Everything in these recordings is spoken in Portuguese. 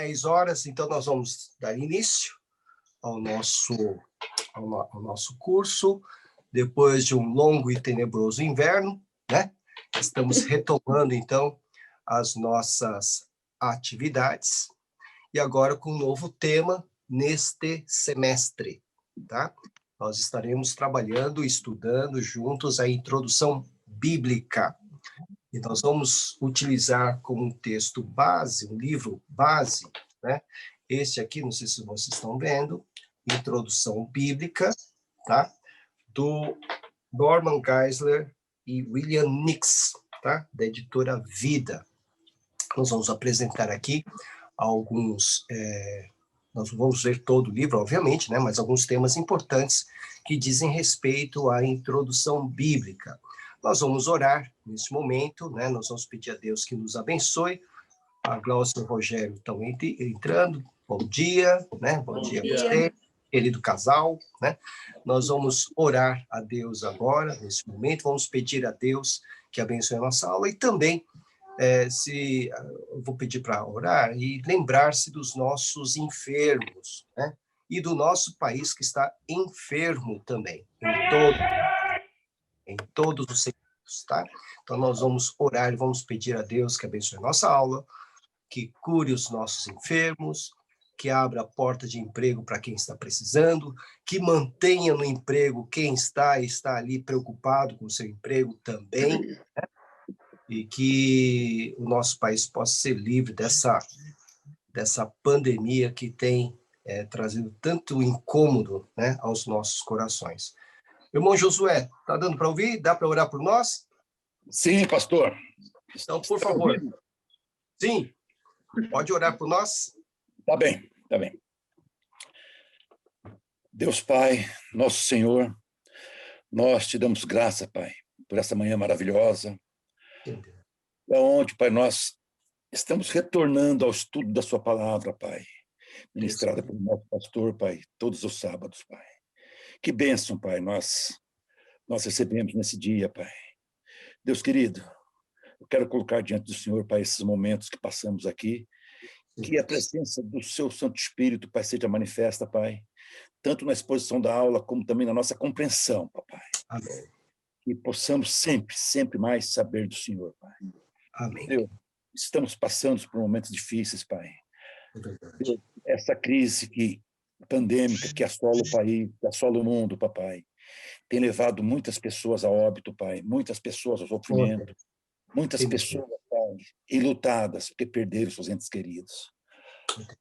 10 horas, então nós vamos dar início ao nosso curso, depois de um longo e tenebroso inverno, né? Estamos retomando, então, as nossas atividades, e agora com um novo tema neste semestre, tá? Nós estaremos trabalhando, estudando juntos a introdução bíblica. E nós vamos utilizar como um texto base, um livro base, né? Este aqui, não sei se vocês estão vendo, Introdução Bíblica, tá? Do Norman Geisler e William Nix, tá? Da editora Vida. Nós vamos apresentar aqui alguns... nós vamos ver todo o livro, obviamente, né? Mas alguns temas importantes que dizem respeito à introdução bíblica. Nós vamos orar nesse momento, né? Nós vamos pedir a Deus que nos abençoe. A Glaucia e o Rogério estão entrando. Bom dia, né? Bom dia a você, querido casal, né? Nós vamos orar a Deus agora, nesse momento. Vamos pedir a Deus que abençoe a nossa aula e também, eu vou pedir para orar e lembrar-se dos nossos enfermos, né? E do nosso país que está enfermo também, em todos os sentidos, tá? Então, nós vamos orar e vamos pedir a Deus que abençoe a nossa aula, que cure os nossos enfermos, que abra a porta de emprego para quem está precisando, que mantenha no emprego quem está ali preocupado com o seu emprego também, né? E que o nosso país possa ser livre dessa pandemia que tem trazido tanto incômodo, né, aos nossos corações. Irmão Josué, está dando para ouvir? Dá para orar por nós? Sim, pastor. Então, por favor. Sim, pode orar por nós? Tá bem, tá bem. Deus Pai, nosso Senhor, nós te damos graça, Pai, por essa manhã maravilhosa, onde, Pai, nós estamos retornando ao estudo da sua palavra, Pai, ministrada pelo nosso pastor, Pai, todos os sábados, Pai. Que bênção, Pai, nós recebemos nesse dia, Pai. Deus querido, eu quero colocar diante do Senhor, Pai, esses momentos que passamos aqui, que a presença do seu Santo Espírito, Pai, seja manifesta, Pai, tanto na exposição da aula, como também na nossa compreensão, Papai. Amém. Que possamos sempre, sempre mais saber do Senhor, Pai. Amém. Deus, estamos passando por momentos difíceis, Pai. Deus, essa crise pandêmica que assola o país, que assola o mundo, Papai, tem levado muitas pessoas a óbito, Pai, muitas pessoas ao sofrimento, muitas pessoas, Pai, enlutadas porque perderam seus entes queridos.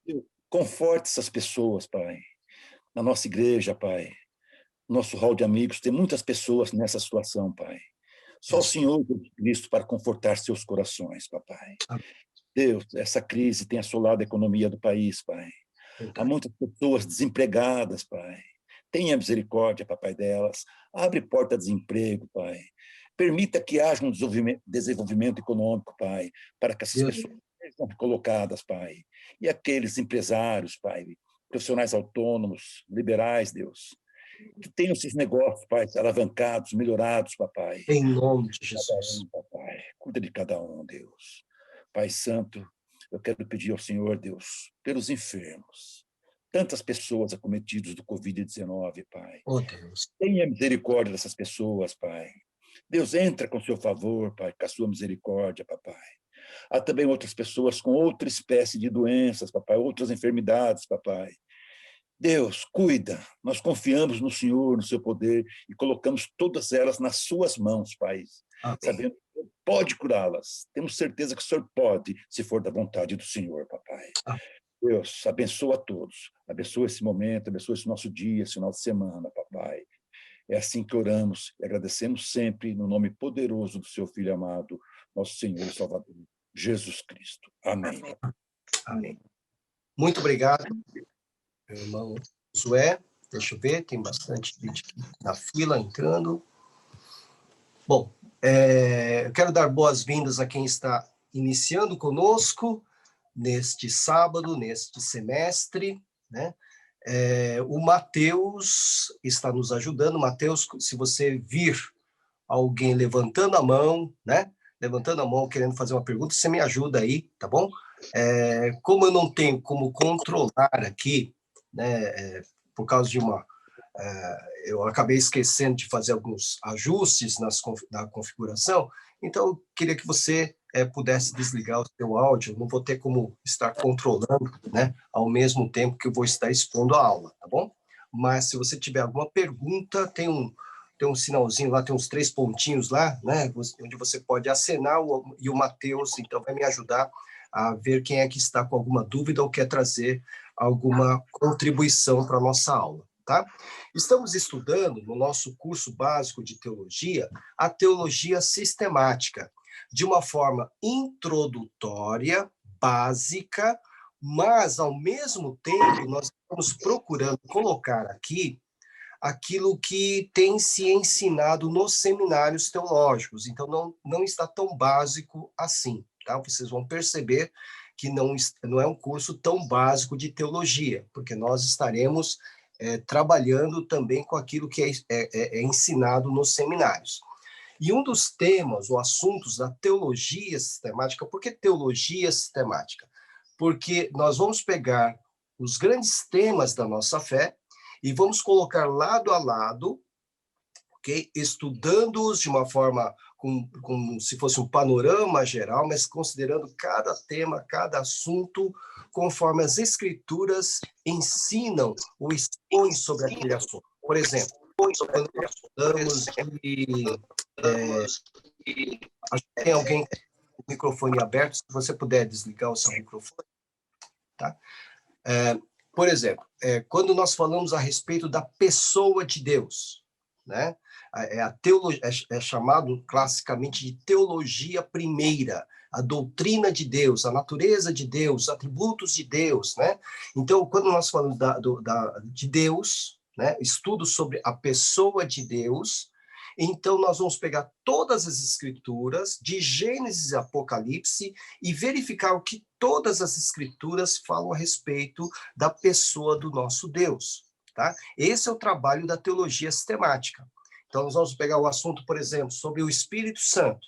Deus, conforte essas pessoas, Pai. Na nossa igreja, Pai, nosso hall de amigos, tem muitas pessoas nessa situação, Pai. Só o Senhor, Cristo, para confortar seus corações, Papai. Deus, essa crise tem assolado a economia do país, Pai. Há muitas pessoas desempregadas, Pai. Tenha misericórdia, Papai, delas. Abre porta de desemprego, Pai. Permita que haja um desenvolvimento econômico, Pai, para que essas pessoas sejam colocadas, Pai. E aqueles empresários, Pai, profissionais autônomos, liberais, Deus, que tenham esses negócios, Pai, alavancados, melhorados, Papai. Em nome de Jesus. Papai, cuida de cada um, Deus. Pai Santo, eu quero pedir ao Senhor, Deus, pelos enfermos, tantas pessoas acometidas do Covid-19, Pai. Oh, Deus. Tenha misericórdia dessas pessoas, Pai. Deus, entra com seu favor, Pai, com a sua misericórdia, Papai. Há também outras pessoas com outra espécie de doenças, Papai, outras enfermidades, Papai. Deus, cuida. Nós confiamos no Senhor, no seu poder, e colocamos todas elas nas suas mãos, Pai. Amém. Sabendo que o Senhor pode curá-las. Temos certeza que o Senhor pode, se for da vontade do Senhor, Papai. Amém. Deus, abençoa a todos. Abençoa esse momento, abençoa esse nosso dia, esse final de semana, Papai. É assim que oramos e agradecemos sempre no nome poderoso do seu Filho amado, nosso Senhor e Salvador, Jesus Cristo. Amém. Amém. Muito obrigado, meu irmão Josué. Deixa eu ver, tem bastante gente aqui na fila entrando. Bom, eu quero dar boas-vindas a quem está iniciando conosco neste sábado, neste semestre, né? O Mateus está nos ajudando. Mateus, se você vir alguém levantando a mão, né? Levantando a mão, querendo fazer uma pergunta, você me ajuda aí, tá bom? Como eu não tenho como controlar aqui, né, por causa de eu acabei esquecendo de fazer alguns ajustes na configuração, então eu queria que você pudesse desligar o seu áudio, não vou ter como estar controlando, né, ao mesmo tempo que eu vou estar expondo a aula, tá bom? Mas se você tiver alguma pergunta, tem um sinalzinho lá, tem uns 3 pontinhos lá, né, onde você pode acenar, e o Matheus, então, vai me ajudar a ver quem é que está com alguma dúvida ou quer trazer alguma contribuição para a nossa aula, tá? Estamos estudando, no nosso curso básico de teologia, a teologia sistemática, de uma forma introdutória, básica, mas, ao mesmo tempo, nós estamos procurando colocar aqui aquilo que tem se ensinado nos seminários teológicos. Então, não está tão básico assim, tá? Vocês vão perceber que não é um curso tão básico de teologia, porque nós estaremos trabalhando também com aquilo que é ensinado nos seminários. E um dos temas ou assuntos da teologia sistemática, por que teologia sistemática? Porque nós vamos pegar os grandes temas da nossa fé e vamos colocar lado a lado, ok? Estudando-os de uma forma como se fosse um panorama geral, mas considerando cada tema, cada assunto, conforme as escrituras ensinam ou expõem sobre aquele assunto. Por exemplo, quando nós falamos de... acho que tem alguém com o microfone aberto, se você puder desligar o seu microfone, tá? Por exemplo, quando nós falamos a respeito da pessoa de Deus, né? É chamado classicamente de teologia primeira, a doutrina de Deus, a natureza de Deus, atributos de Deus, né? Então, quando nós falamos de Deus, né? Estudo sobre a pessoa de Deus, então nós vamos pegar todas as escrituras, de Gênesis e Apocalipse, e verificar o que todas as escrituras falam a respeito da pessoa do nosso Deus, tá? Esse é o trabalho da teologia sistemática. Então, nós vamos pegar o assunto, por exemplo, sobre o Espírito Santo.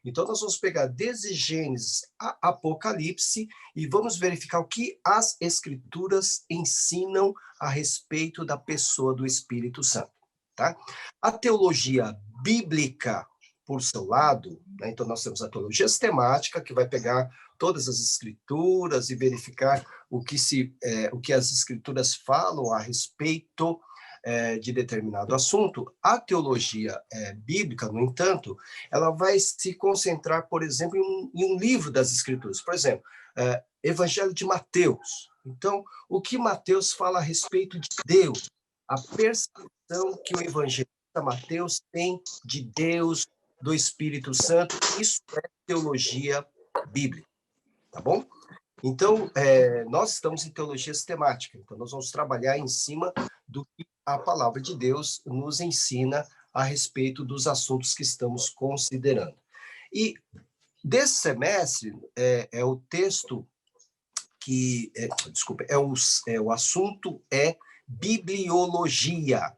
Então, nós vamos pegar desde Gênesis a Apocalipse e vamos verificar o que as escrituras ensinam a respeito da pessoa do Espírito Santo, tá? A teologia bíblica, por seu lado, né? Então nós temos a teologia sistemática, que vai pegar todas as escrituras e verificar o que as escrituras falam a respeito de determinado assunto. A teologia bíblica, no entanto, ela vai se concentrar, por exemplo, em um livro das escrituras. Por exemplo, Evangelho de Mateus. Então, o que Mateus fala a respeito de Deus, a percepção que o evangelista Mateus tem de Deus, do Espírito Santo, isso é teologia bíblica, tá bom? Então, nós estamos em teologia sistemática, então nós vamos trabalhar em cima do que a palavra de Deus nos ensina a respeito dos assuntos que estamos considerando. E desse semestre, o texto que, desculpa, o assunto é bibliologia,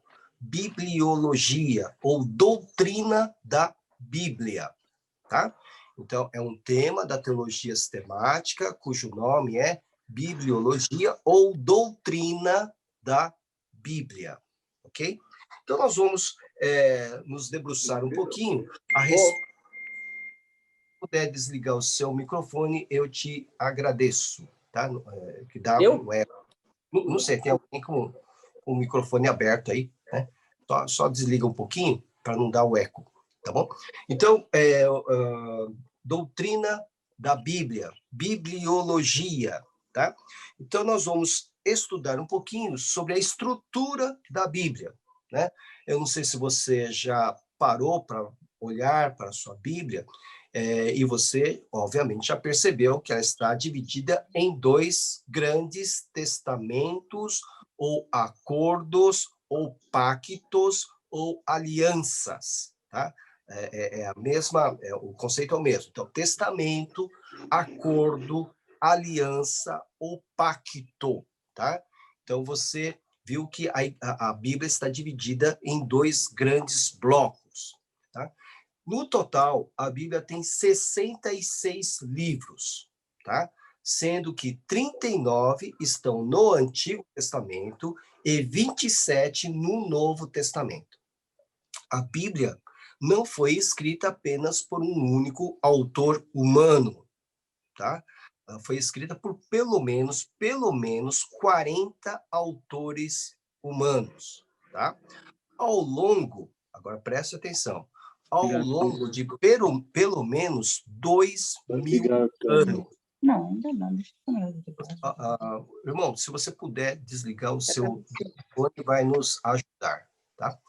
ou doutrina da Bíblia, tá? Então, é um tema da teologia sistemática, cujo nome é bibliologia ou doutrina da Bíblia, ok? Então, nós vamos nos debruçar um pouquinho a respeito. Se puder desligar o seu microfone, eu te agradeço, tá? Que dá um eco. Não sei, tem alguém com o microfone aberto aí, né? Só desliga um pouquinho para não dar o eco, tá bom? Então, doutrina da Bíblia, bibliologia, tá? Então, nós vamos estudar um pouquinho sobre a estrutura da Bíblia, né? Eu não sei se você já parou para olhar para a sua Bíblia, e você, obviamente, já percebeu que ela está dividida em 2 grandes testamentos, ou acordos, ou pactos, ou alianças, tá? O conceito é o mesmo. Então, testamento, acordo, aliança ou pacto, tá? Então, você viu que a Bíblia está dividida em 2 grandes blocos, tá? No total, a Bíblia tem 66 livros, tá? sendo que 39 estão no Antigo Testamento e 27 no Novo Testamento. A Bíblia não foi escrita apenas por um único autor humano, tá? Ela foi escrita por pelo menos 40 autores humanos, tá? Ao longo, agora preste atenção, ao longo de pelo menos 2.000 anos. Não, ainda não. Deixa eu Irmão, se você puder desligar o seu microfone, vai nos ajudar, tá?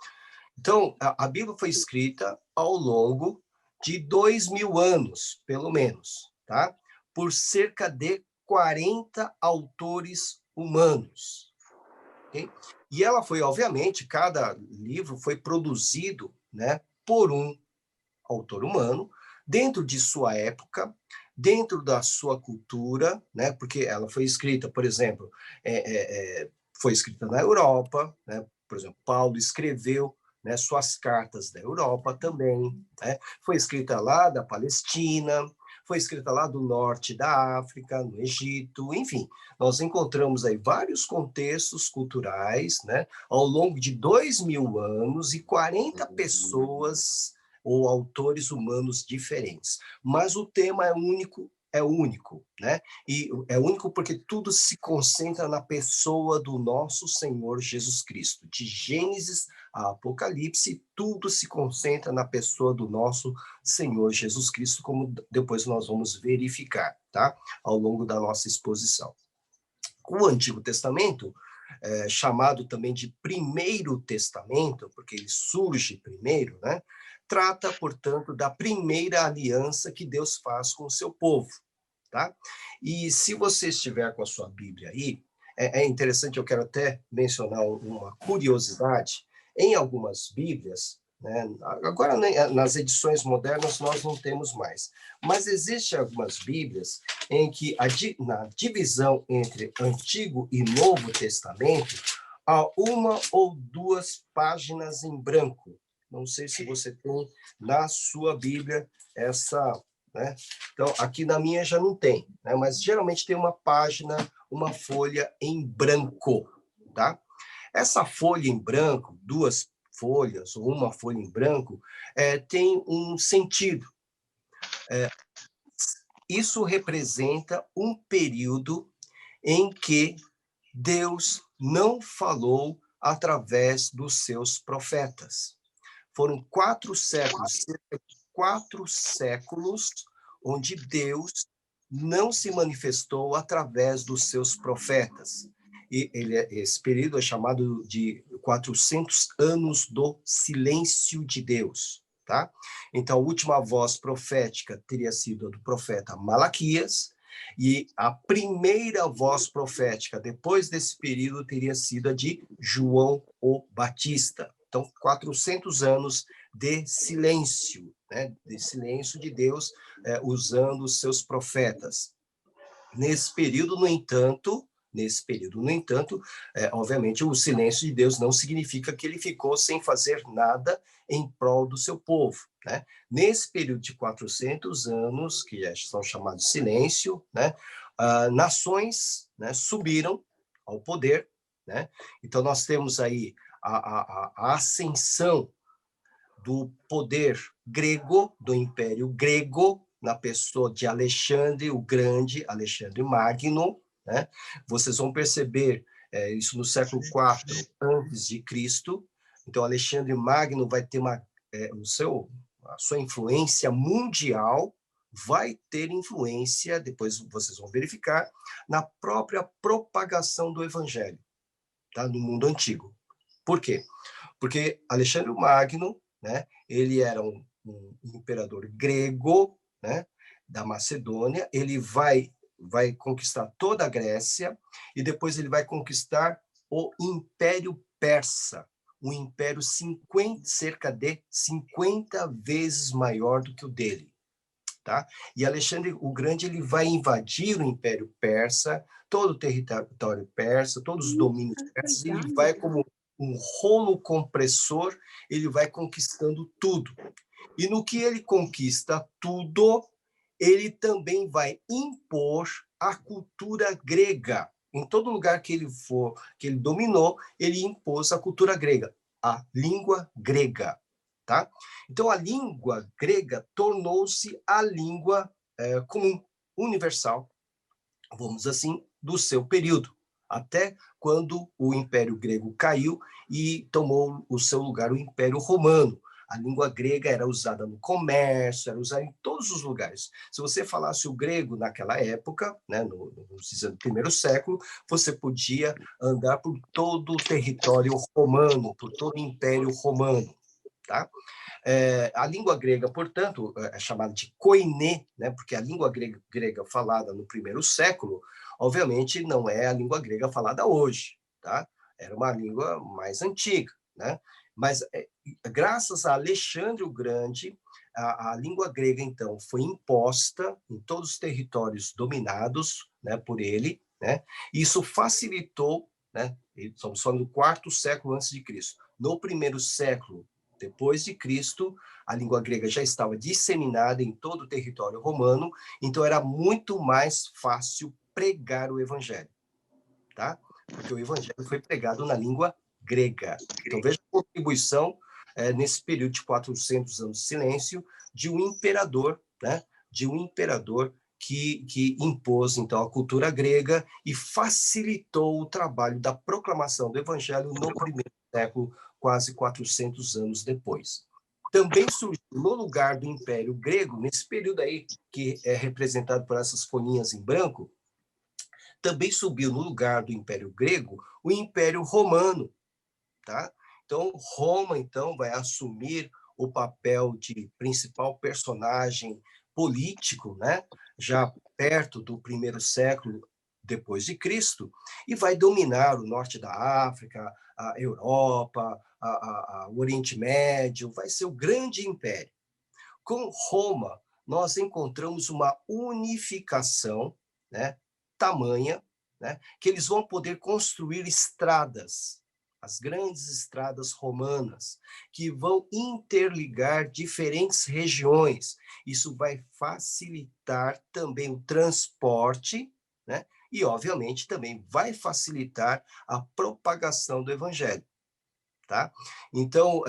Então, a Bíblia foi escrita ao longo de 2.000 anos, pelo menos, tá? Por cerca de 40 autores humanos. Okay? E ela foi, obviamente, cada livro foi produzido, né, por um autor humano, dentro de sua época, dentro da sua cultura, né, porque ela foi escrita, por exemplo, foi escrita na Europa, né, por exemplo, Paulo escreveu, né, suas cartas da Europa também, né, foi escrita lá da Palestina, foi escrita lá do norte da África, no Egito, enfim, nós encontramos aí vários contextos culturais, né, ao longo de 2.000 anos e 40 pessoas ou autores humanos diferentes. Mas o tema é único, né? E é único porque tudo se concentra na pessoa do nosso Senhor Jesus Cristo. De Gênesis a Apocalipse, tudo se concentra na pessoa do nosso Senhor Jesus Cristo, como depois nós vamos verificar, tá? Ao longo da nossa exposição. O Antigo Testamento, chamado também de Primeiro Testamento, porque ele surge primeiro, né? Trata, portanto, da primeira aliança que Deus faz com o seu povo, tá? E se você estiver com a sua Bíblia aí, é interessante, eu quero até mencionar uma curiosidade. Em algumas Bíblias, né, agora nas edições modernas nós não temos mais, mas existem algumas Bíblias em que na divisão entre Antigo e Novo Testamento há uma ou duas páginas em branco. Não sei se você tem na sua Bíblia essa, né? Então, aqui na minha já não tem, né? Mas geralmente tem uma página, uma folha em branco, tá? Essa folha em branco, duas folhas ou uma folha em branco, tem um sentido. Isso representa um período em que Deus não falou através dos seus profetas. Foram 4 séculos, cerca de 4 séculos, onde Deus não se manifestou através dos seus profetas. E esse período é chamado de 400 anos do silêncio de Deus, tá? Então, a última voz profética teria sido a do profeta Malaquias, e a primeira voz profética depois desse período teria sido a de João o Batista. Então, 400 anos de silêncio, né? De silêncio de Deus, usando os seus profetas. Nesse período, no entanto, obviamente, o silêncio de Deus não significa que ele ficou sem fazer nada em prol do seu povo, né? Nesse período de 400 anos, que são chamados de silêncio, né, nações, né, subiram ao poder, né? Então, nós temos aí a ascensão do poder grego, do Império Grego, na pessoa de Alexandre o Grande, Alexandre Magno, né? Vocês vão perceber isso no século IV antes de Cristo. Então, Alexandre Magno vai ter a sua influência mundial, vai ter influência, depois vocês vão verificar, na própria propagação do Evangelho, tá? No mundo antigo. Por quê? Porque Alexandre Magno, né, ele era um imperador grego, né, da Macedônia, ele vai conquistar toda a Grécia e depois ele vai conquistar o Império Persa, um império cerca de 50 vezes maior do que o dele. Tá? E Alexandre o Grande ele vai invadir o Império Persa, todo o território persa, todos os domínios persas, ele vai como um rolo compressor, ele vai conquistando tudo. E no que ele conquista tudo, ele também vai impor a cultura grega. Em todo lugar que ele for, que ele dominou, ele impôs a cultura grega, a língua grega, tá? Então, a língua grega tornou-se a língua comum, universal, vamos assim, do seu período, até quando o Império Grego caiu e tomou o seu lugar o Império Romano. A língua grega era usada no comércio, era usada em todos os lugares. Se você falasse o grego naquela época, né, no primeiro século, você podia andar por todo o território romano, por todo o Império Romano, tá? A língua grega, portanto, é chamada de koiné, né, porque a língua grega falada no primeiro século, obviamente, não é a língua grega falada hoje, tá? Era uma língua mais antiga, né? Mas, graças a Alexandre o Grande, a língua grega, então, foi imposta em todos os territórios dominados, né, por ele, né? E isso facilitou, né? Estamos falando do quarto século antes de Cristo. No primeiro século depois de Cristo, a língua grega já estava disseminada em todo o território romano, então era muito mais fácil pregar o evangelho, tá? Porque o evangelho foi pregado na língua grega. Então veja a contribuição nesse período de 400 anos de silêncio de um imperador, né? De um imperador que impôs, então, a cultura grega e facilitou o trabalho da proclamação do evangelho no primeiro século, quase 400 anos depois. Também surgiu no lugar do Império Grego, nesse período aí, que é representado por essas folhinhas em branco, também subiu no lugar do Império Grego o Império Romano, tá? Então, Roma, então, vai assumir o papel de principal personagem político, né? Já perto do primeiro século depois de Cristo, e vai dominar o norte da África, a Europa, o Oriente Médio, vai ser o grande império. Com Roma, nós encontramos uma unificação, né, tamanha, né, que eles vão poder construir estradas, as grandes estradas romanas, que vão interligar diferentes regiões. Isso vai facilitar também o transporte, né, e, obviamente, também vai facilitar a propagação do evangelho. Tá? Então,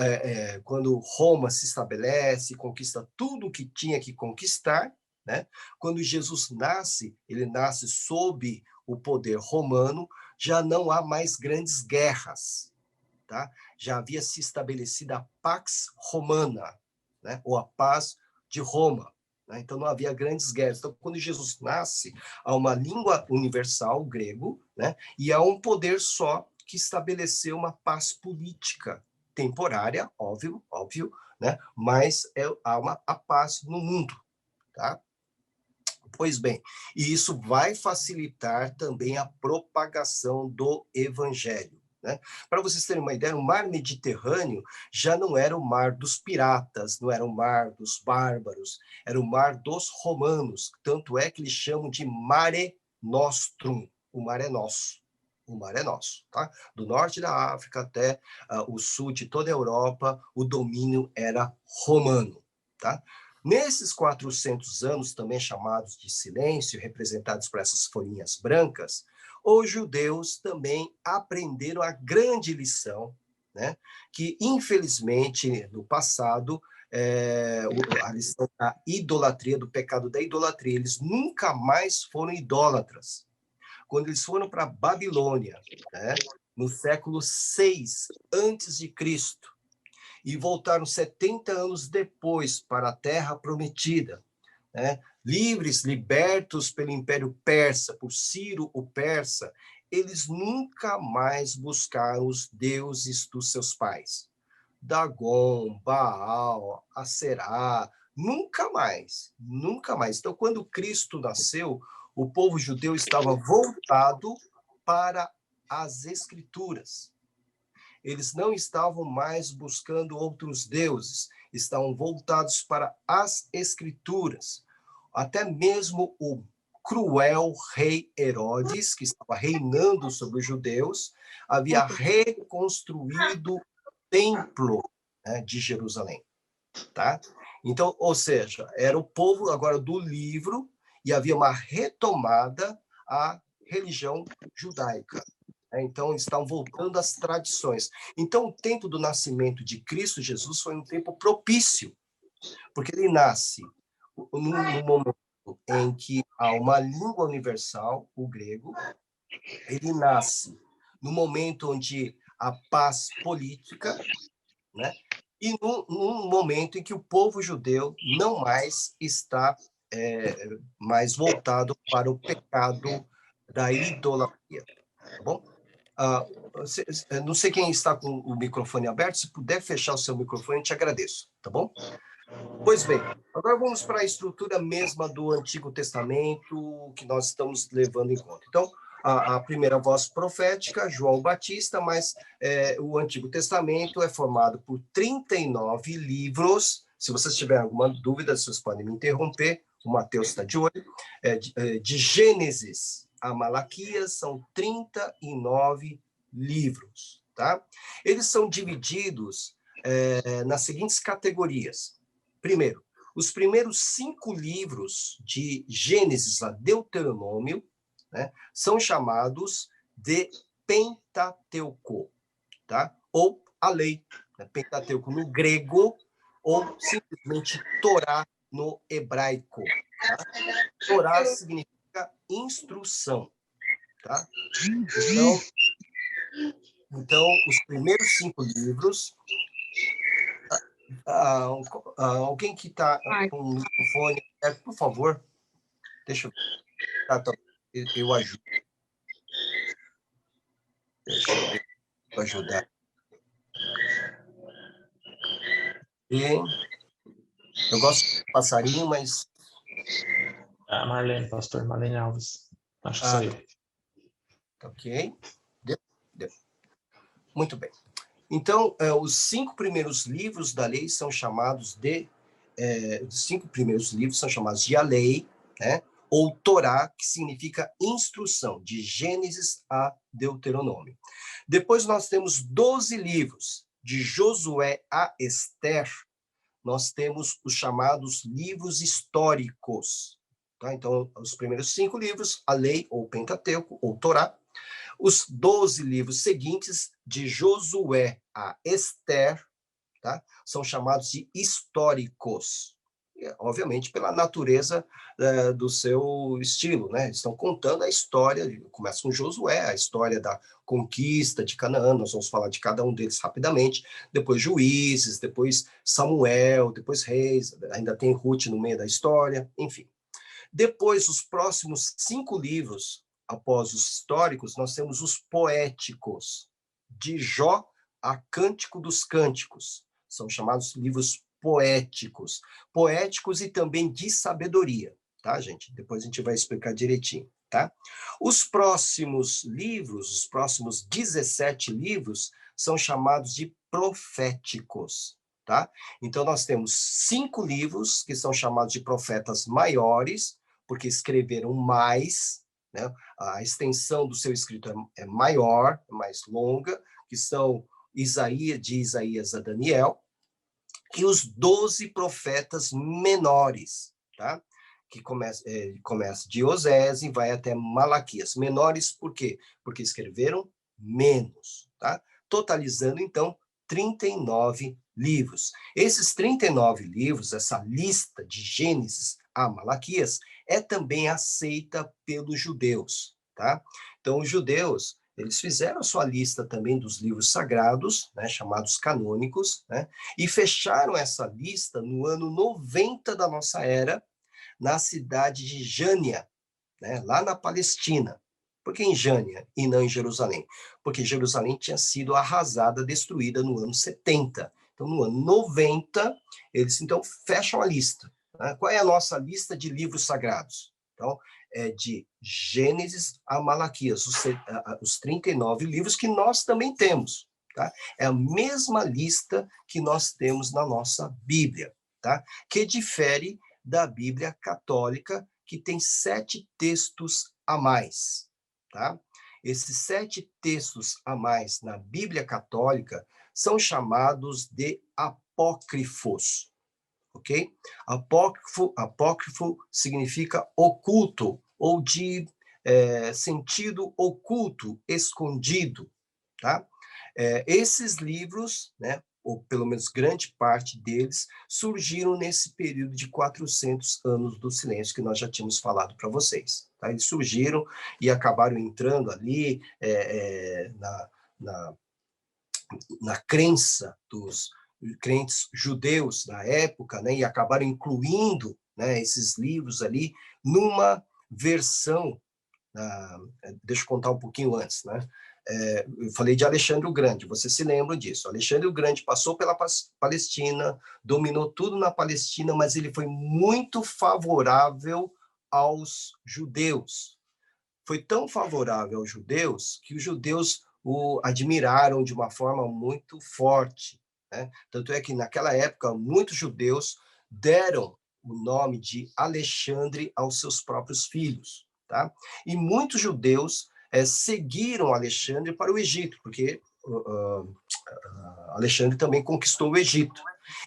quando Roma se estabelece, conquista tudo o que tinha que conquistar, né? Quando Jesus nasce, ele nasce sob o poder romano, já não há mais grandes guerras. Tá? Já havia se estabelecido a Pax Romana, né? Ou a paz de Roma. Né? Então, não havia grandes guerras. Então, quando Jesus nasce, há uma língua universal, o grego, né? E há um poder só que estabeleceu uma paz política, temporária, óbvio, né? Mas há a paz no mundo. Tá? Pois bem, e isso vai facilitar também a propagação do evangelho. Né? Para vocês terem uma ideia, o mar Mediterrâneo já não era o mar dos piratas, não era o mar dos bárbaros, era o mar dos romanos. Tanto é que eles chamam de Mare Nostrum. O mar é nosso. O mar é nosso. Tá? Do norte da África até o sul de toda a Europa, o domínio era romano. Tá? Nesses 400 anos, também chamados de silêncio, representados por essas folhinhas brancas, os judeus também aprenderam a grande lição, né? Que, infelizmente, no passado, a lição da idolatria, do pecado da idolatria, eles nunca mais foram idólatras. Quando eles foram para a Babilônia, né? No século 6 antes de Cristo, e voltaram 70 anos depois para a Terra Prometida, né? Livres, libertos pelo Império Persa, por Ciro o Persa, eles nunca mais buscaram os deuses dos seus pais. Dagon, Baal, Aserá, nunca mais, nunca mais. Então, quando Cristo nasceu, o povo judeu estava voltado para as Escrituras. Eles não estavam mais buscando outros deuses, estavam voltados para as Escrituras. Até mesmo o cruel rei Herodes, que estava reinando sobre os judeus, havia reconstruído o templo, né, de Jerusalém. Tá? Então, ou seja, era o povo agora do livro e havia uma retomada à religião judaica. Então, eles estavam voltando às tradições. Então, o tempo do nascimento de Cristo Jesus foi um tempo propício, porque ele nasce no momento em que há uma língua universal, o grego, ele nasce no momento onde há paz política, né? E num momento em que o povo judeu não mais está mais voltado para o pecado da idolatria, tá bom? Não sei quem está com o microfone aberto, se puder fechar o seu microfone, eu te agradeço, tá bom? Pois bem, agora vamos para a estrutura mesma do Antigo Testamento que nós estamos levando em conta. Então, a primeira voz profética, João Batista, mas o Antigo Testamento é formado por 39 livros. Se vocês tiverem alguma dúvida, vocês podem me interromper, o Mateus está de olho. De Gênesis a Malaquias, são 39 livros, tá? Eles são divididos nas seguintes categorias. Primeiro, os primeiros 5 livros de Gênesis a Deuteronômio, né, são chamados de Pentateuco, tá? Ou a lei, né? Pentateuco no grego, ou simplesmente Torá no hebraico. Tá? Torá significa instrução. Tá? Então, os primeiros 5 livros... alguém que está com o microfone, por favor, deixa eu... eu ajudo. Deixa eu ajudar. E eu gosto de passarinho, mas... A Marlene, pastor Marlene Alves. Acho que saiu. Ok. Deu. Muito bem. Então, os 5 primeiros livros da lei são chamados de... os 5 primeiros livros são chamados de a lei, né? Ou Torá, que significa instrução, de Gênesis a Deuteronômio. Depois nós temos 12 livros, de Josué a Ester, nós temos os chamados livros históricos. Tá? Então, os primeiros 5 livros, a lei, ou Pentateuco, ou Torá. Os 12 livros seguintes, de Josué a Ester, tá? São chamados de históricos. Obviamente, pela natureza do seu estilo, né? Estão contando a história, começa com Josué, a história da conquista de Canaã, nós vamos falar de cada um deles rapidamente, depois Juízes, depois Samuel, depois Reis, ainda tem Ruth no meio da história, enfim. Depois, os próximos 5 livros, após os históricos, nós temos os poéticos, de Jó a Cântico dos Cânticos, são chamados livros poéticos. Poéticos e também de sabedoria, tá, gente? Depois a gente vai explicar direitinho, tá? Os próximos livros, os próximos 17 livros, são chamados de proféticos, tá? Então, nós temos 5 livros que são chamados de profetas maiores, porque escreveram mais, né? A extensão do seu escrito é maior, mais longa, que são Isaías, de Isaías a Daniel, e os 12 profetas menores, tá? Que começa de Osés e vai até Malaquias. Menores por quê? Porque escreveram menos, tá? Totalizando, então, 39 livros. Esses 39 livros, essa lista de Gênesis a Malaquias, é também aceita pelos judeus, tá? Então, os judeus, eles fizeram a sua lista também dos livros sagrados, né, chamados canônicos, né, e fecharam essa lista no ano 90 da nossa era, na cidade de Jânia, né, lá na Palestina. Por que em Jânia e não em Jerusalém? Porque Jerusalém tinha sido arrasada, destruída no ano 70. Então, no ano 90, eles então fecham a lista. Né? Qual é a nossa lista de livros sagrados? Então, é de Gênesis a Malaquias, os 39 livros que nós também temos. Tá? É a mesma lista que nós temos na nossa Bíblia, tá? Que difere da Bíblia católica, que tem 7 textos a mais. Tá? Esses 7 textos a mais na Bíblia católica são chamados de apócrifos. ok? Apócrifo significa oculto, ou de sentido oculto, escondido, tá? Esses livros, né, ou pelo menos grande parte deles, surgiram nesse período de 400 anos do silêncio que nós já tínhamos falado para vocês. Tá? Eles surgiram e acabaram entrando ali na crença dos crentes judeus da época, né, e acabaram incluindo, né, esses livros ali numa versão. Deixa eu contar um pouquinho antes, né? Eu falei de Alexandre o Grande, você se lembra disso. Alexandre o Grande passou pela Palestina, dominou tudo na Palestina, mas ele foi muito favorável aos judeus. Foi tão favorável aos judeus que os judeus o admiraram de uma forma muito forte, né? Tanto é que, naquela época, muitos judeus deram o nome de Alexandre aos seus próprios filhos. Tá? E muitos judeus seguiram Alexandre para o Egito, porque Alexandre também conquistou o Egito.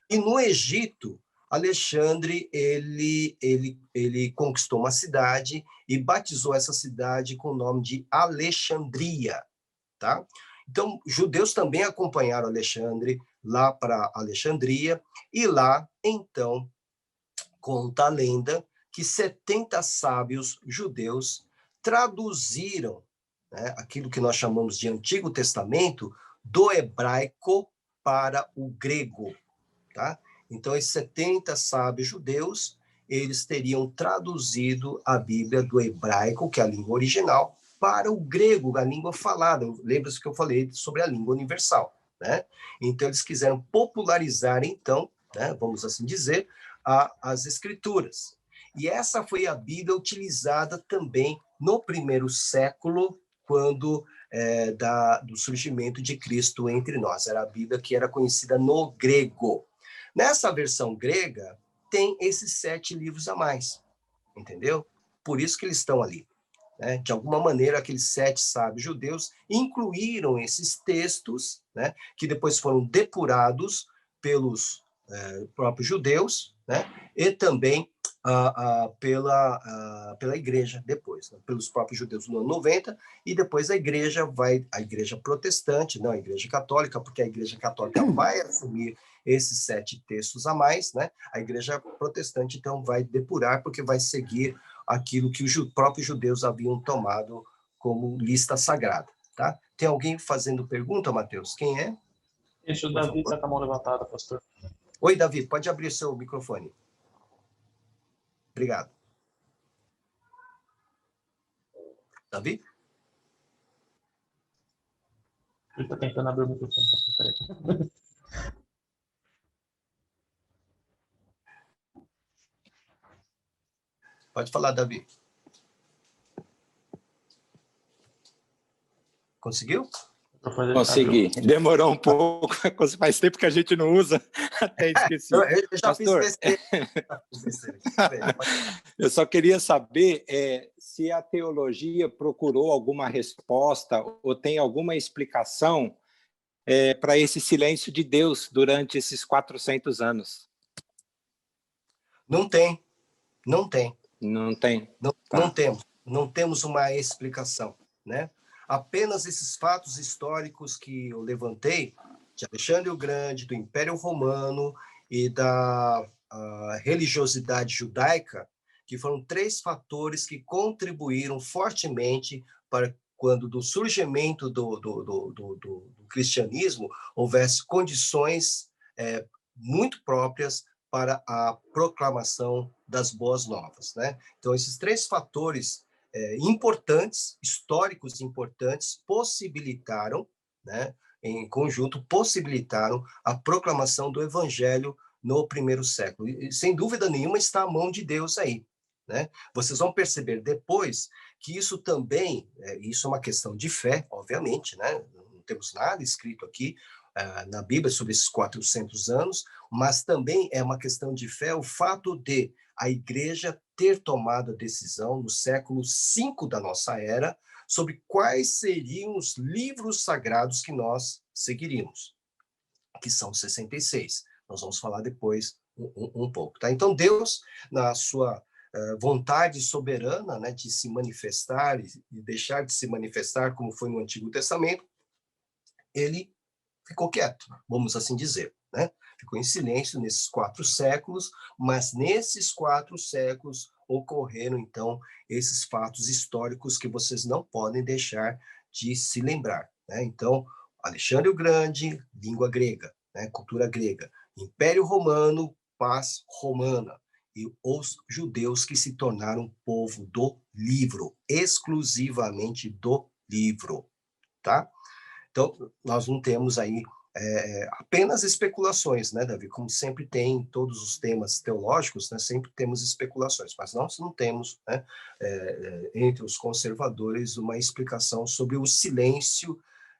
E no Egito, Alexandre ele conquistou uma cidade e batizou essa cidade com o nome de Alexandria. Tá? Então, judeus também acompanharam Alexandre lá para Alexandria, e lá, então, conta a lenda que 70 sábios judeus traduziram, né, aquilo que nós chamamos de Antigo Testamento do hebraico para o grego. Tá? Então, esses 70 sábios judeus, eles teriam traduzido a Bíblia do hebraico, que é a língua original, para o grego, a língua falada. Lembra-se que eu falei sobre a língua universal, né? Então, eles quiseram popularizar, então, né, vamos assim dizer, as escrituras. E essa foi a Bíblia utilizada também no primeiro século, quando do surgimento de Cristo entre nós. Era a Bíblia que era conhecida no grego. Nessa versão grega, tem esses 7 livros a mais, entendeu? Por isso que eles estão ali. Né? De alguma maneira, aqueles 7 sábios judeus incluíram esses textos, né, que depois foram depurados pelos próprios judeus, né, e também pela igreja depois, né, pelos próprios judeus no ano 90, e depois a igreja protestante, não a igreja católica, porque a igreja católica vai assumir esses 7 textos a mais, né? A igreja protestante, então, vai depurar, porque vai seguir aquilo que os próprios judeus haviam tomado como lista sagrada, tá? Tem alguém fazendo pergunta, Mateus? Quem é? Isso, o Davi está com a mão levantada, pastor. Oi, Davi, pode abrir seu microfone. Obrigado. Davi? Ele está tentando abrir o microfone. Peraí. Pode falar, Davi. Conseguiu? Consegui. Demorou um pouco, faz tempo que a gente não usa, até esqueci. Eu já Pastor, fiz besteira. Eu só queria saber se a teologia procurou alguma resposta ou tem alguma explicação para esse silêncio de Deus durante esses 400 anos. Não tem. Não tem. Não tem? Não temos. Não temos uma explicação, né? Apenas esses fatos históricos que eu levantei, de Alexandre o Grande, do Império Romano e da religiosidade judaica, que foram 3 fatores que contribuíram fortemente para quando do surgimento do cristianismo houvesse condições muito próprias para a proclamação das boas novas, né? Então, esses 3 fatores importantes, históricos importantes, possibilitaram, né, em conjunto, possibilitaram a proclamação do evangelho no primeiro século. E, sem dúvida nenhuma, está a mão de Deus aí, né? Vocês vão perceber depois que isso também, isso é uma questão de fé, obviamente, né? Não temos nada escrito aqui na Bíblia sobre esses 400 anos, mas também é uma questão de fé o fato de a igreja ter tomado a decisão no século V da nossa era sobre quais seriam os livros sagrados que nós seguiríamos, que são 66. Nós vamos falar depois um pouco, tá? Então, Deus, na sua vontade soberana, né, de se manifestar e deixar de se manifestar, como foi no Antigo Testamento, ele ficou quieto, vamos assim dizer, né? Ficou em silêncio nesses 4 séculos, mas nesses 4 séculos ocorreram, então, esses fatos históricos que vocês não podem deixar de se lembrar, né? Então, Alexandre o Grande, língua grega, né? Cultura grega. Império Romano, paz romana. E os judeus que se tornaram povo do livro, exclusivamente do livro, tá? Então, nós não temos aí apenas especulações, né, Davi? Como sempre tem em todos os temas teológicos, né, sempre temos especulações, mas nós não temos, né, entre os conservadores, uma explicação sobre o silêncio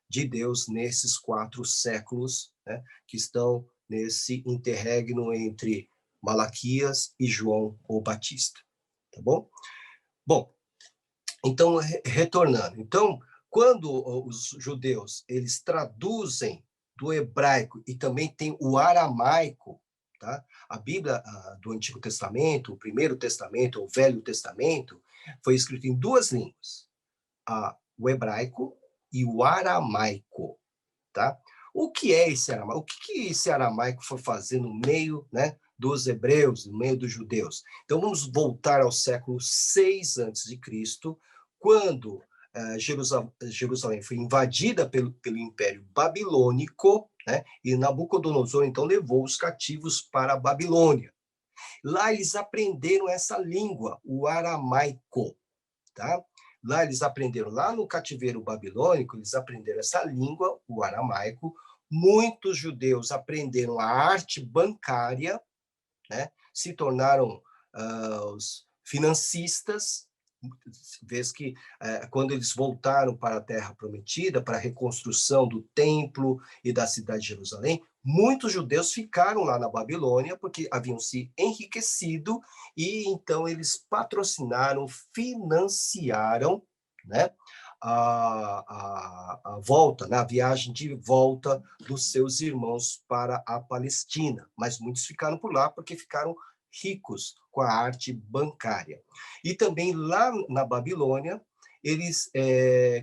de Deus nesses 4 séculos, né, que estão nesse interregno entre Malaquias e João o Batista, tá bom? Bom, então, retornando. Então, quando os judeus, eles traduzem do hebraico e também tem o aramaico, tá? A Bíblia do Antigo Testamento, o Primeiro Testamento, o Velho Testamento, foi escrito em 2 línguas, o hebraico e o aramaico, tá? O que é esse aramaico? O que esse aramaico foi fazer no meio, né, dos hebreus, no meio dos judeus? Então, vamos voltar ao século 6 a.C., quando Jerusalém foi invadida pelo Império Babilônico, né, e Nabucodonosor, então, levou os cativos para a Babilônia. Lá eles aprenderam essa língua, o aramaico, tá? Lá eles aprenderam, lá no cativeiro babilônico, eles aprenderam essa língua, o aramaico. Muitos judeus aprenderam a arte bancária, né? Se tornaram os financistas, vez que quando eles voltaram para a Terra Prometida, para a reconstrução do templo e da cidade de Jerusalém, muitos judeus ficaram lá na Babilônia porque haviam se enriquecido e então eles patrocinaram, financiaram, né, a volta, né, a viagem de volta dos seus irmãos para a Palestina. Mas muitos ficaram por lá porque ficaram ricos com a arte bancária. E também lá na Babilônia, eles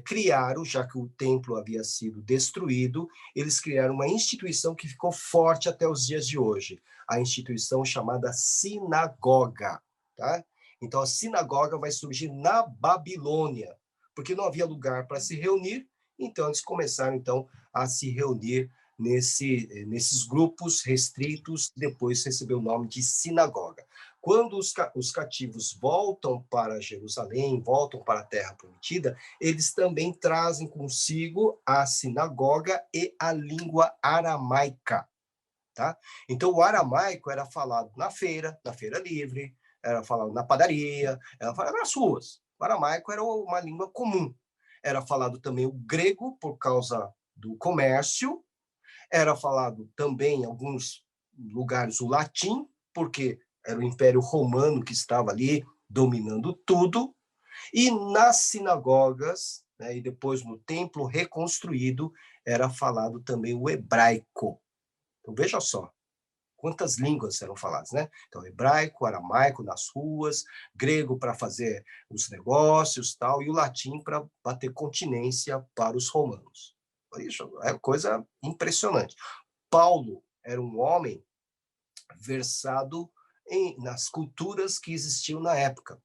criaram, já que o templo havia sido destruído, eles criaram uma instituição que ficou forte até os dias de hoje, a instituição chamada sinagoga, tá? Então, a sinagoga vai surgir na Babilônia, porque não havia lugar para se reunir, então eles começaram, então, a se reunir nesses grupos restritos, depois recebeu o nome de sinagoga. Quando os cativos voltam para Jerusalém, voltam para a Terra Prometida, eles também trazem consigo a sinagoga e a língua aramaica, tá? Então, o aramaico era falado na feira livre, era falado na padaria, era falado nas ruas. O aramaico era uma língua comum. Era falado também o grego, por causa do comércio, era falado também em alguns lugares o latim, porque era o Império Romano que estava ali dominando tudo, e nas sinagogas, né, e depois no templo reconstruído, era falado também o hebraico. Então, veja só, quantas línguas eram faladas, né? Então, hebraico, aramaico nas ruas, grego para fazer os negócios, tal, e o latim para bater continência para os romanos. Isso é coisa impressionante. Paulo era um homem versado nas culturas que existiam na época.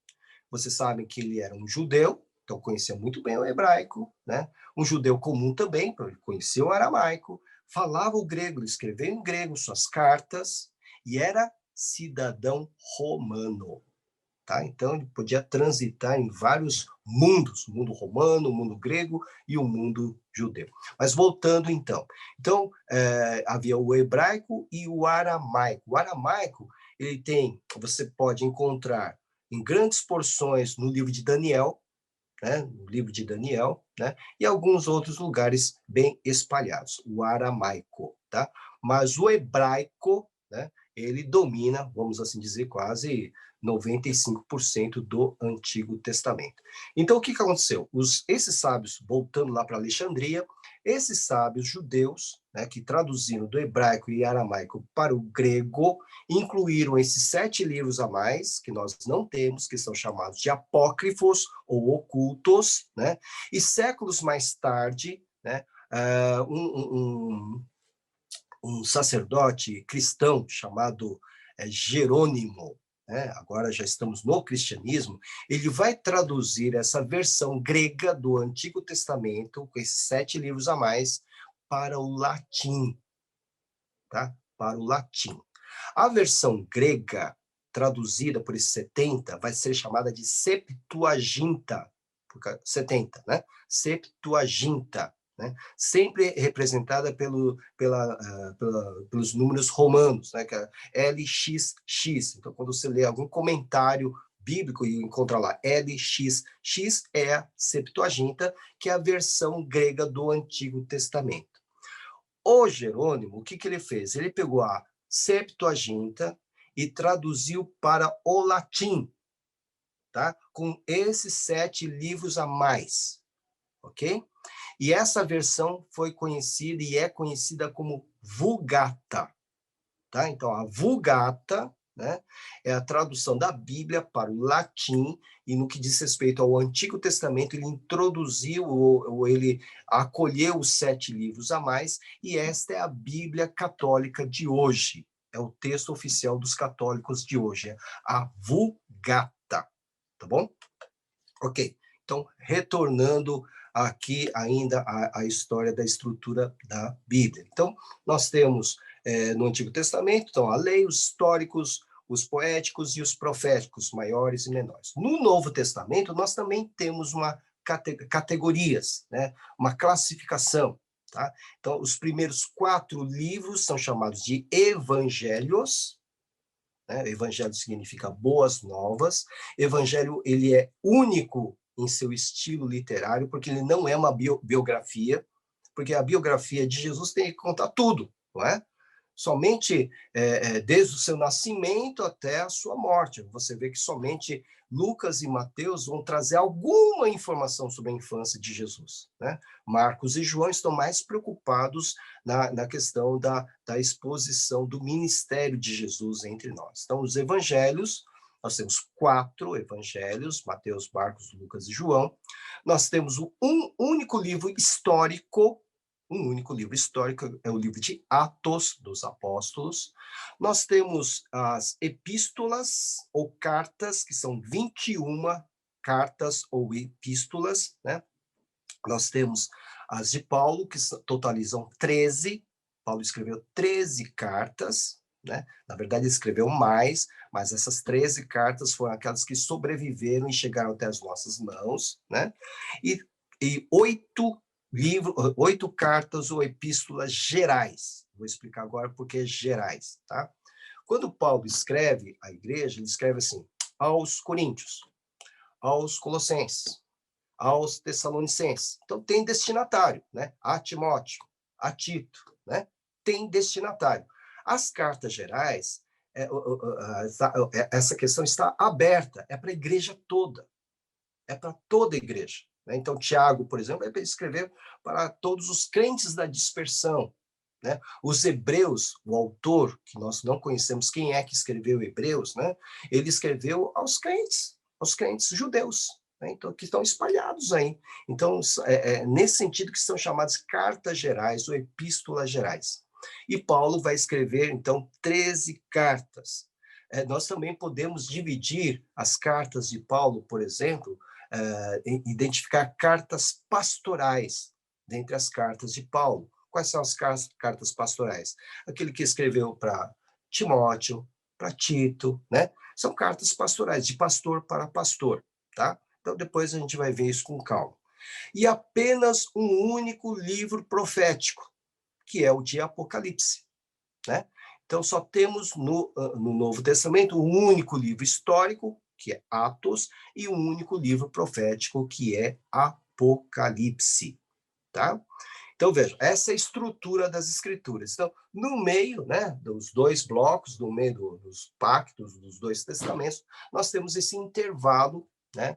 Vocês sabem que ele era um judeu, então conhecia muito bem o hebraico, né? Um judeu comum também, porque conhecia o aramaico, falava o grego, ele escreveu em grego suas cartas e era cidadão romano. Tá? Então, ele podia transitar em vários mundos, o mundo romano, o mundo grego e o mundo judeu. Mas voltando, então. Então, havia o hebraico e o aramaico. O aramaico, você pode encontrar em grandes porções no livro de Daniel, né? No livro de Daniel, né? E alguns outros lugares bem espalhados, o aramaico. Tá? Mas o hebraico, né? ele domina, vamos assim dizer, quase 95% do Antigo Testamento. Então, o que aconteceu? Esses sábios, voltando lá para Alexandria, esses sábios judeus, né, que traduziram do hebraico e aramaico para o grego, incluíram esses 7 livros a mais, que nós não temos, que são chamados de apócrifos ou ocultos, né? E séculos mais tarde, né, um sacerdote cristão chamado Jerônimo, né? Agora já estamos no cristianismo, ele vai traduzir essa versão grega do Antigo Testamento, com esses 7 livros a mais, para o latim, tá? Para o latim. A versão grega, traduzida por esses 70, vai ser chamada de Septuaginta, 70, né? Septuaginta, né? Sempre representada pelos números romanos, né? Que é LXX. Então, quando você lê algum comentário bíblico e encontra lá LXX, é a Septuaginta, que é a versão grega do Antigo Testamento. O Jerônimo, o que ele fez? Ele pegou a Septuaginta e traduziu para o latim, tá? Com esses 7 livros a mais, ok? E essa versão foi conhecida e é conhecida como Vulgata, tá? Então, a Vulgata, né, é a tradução da Bíblia para o latim, e no que diz respeito ao Antigo Testamento, ele introduziu, ou ele acolheu os 7 livros a mais, e esta é a Bíblia católica de hoje. É o texto oficial dos católicos de hoje, é a Vulgata, tá bom? Ok, então, retornando aqui ainda a história da estrutura da Bíblia. Então, nós temos no Antigo Testamento, então, a lei, os históricos, os poéticos e os proféticos, maiores e menores. No Novo Testamento, nós também temos categorias, né? Uma classificação. Tá? Então, os primeiros 4 livros são chamados de evangelhos, né? Evangelho significa boas novas. Evangelho, ele é único em seu estilo literário, porque ele não é uma biografia, porque a biografia de Jesus tem que contar tudo, não é? Somente desde o seu nascimento até a sua morte. Você vê que somente Lucas e Mateus vão trazer alguma informação sobre a infância de Jesus, né? Marcos e João estão mais preocupados na questão da exposição do ministério de Jesus entre nós. Então, os evangelhos, nós temos 4 evangelhos, Mateus, Marcos, Lucas e João. Nós temos um único livro histórico, é o livro de Atos dos Apóstolos. Nós temos as epístolas ou cartas, que são 21 cartas ou epístolas, né? Nós temos as de Paulo, que totalizam 13. Paulo escreveu 13 cartas, né? Na verdade, ele escreveu mais, mas essas 13 cartas foram aquelas que sobreviveram e chegaram até as nossas mãos, né? E 8 cartas ou epístolas gerais. Vou explicar agora por que gerais, tá? Quando Paulo escreve à igreja, ele escreve assim: aos Coríntios, aos Colossenses, aos Tessalonicenses. Então, tem destinatário, né? A Timóteo, a Tito, né? Tem destinatário. As cartas gerais, essa questão está aberta, é para a igreja toda, é para toda a igreja. Então, Tiago, por exemplo, vai escrever para todos os crentes da dispersão, né? Os Hebreus, o autor, que nós não conhecemos quem é que escreveu Hebreus, né? Ele escreveu aos crentes judeus, né? Então, que estão espalhados aí. Então, nesse sentido que são chamadas cartas gerais ou epístolas gerais. E Paulo vai escrever, então, 13 cartas. Nós também podemos dividir as cartas de Paulo, por exemplo, identificar cartas pastorais dentre as cartas de Paulo. Quais são as cartas pastorais? Aquele que escreveu para Timóteo, para Tito, né? São cartas pastorais, de pastor para pastor, tá? Então, depois a gente vai ver isso com calma. E apenas um único livro profético, que é o de Apocalipse, né? Então, só temos no Novo Testamento um único livro histórico, que é Atos, e um único livro profético, que é Apocalipse, tá? Então, veja, essa é a estrutura das escrituras. Então, no meio, né, dos dois blocos, no meio dos pactos, dos dois testamentos, nós temos esse intervalo, né,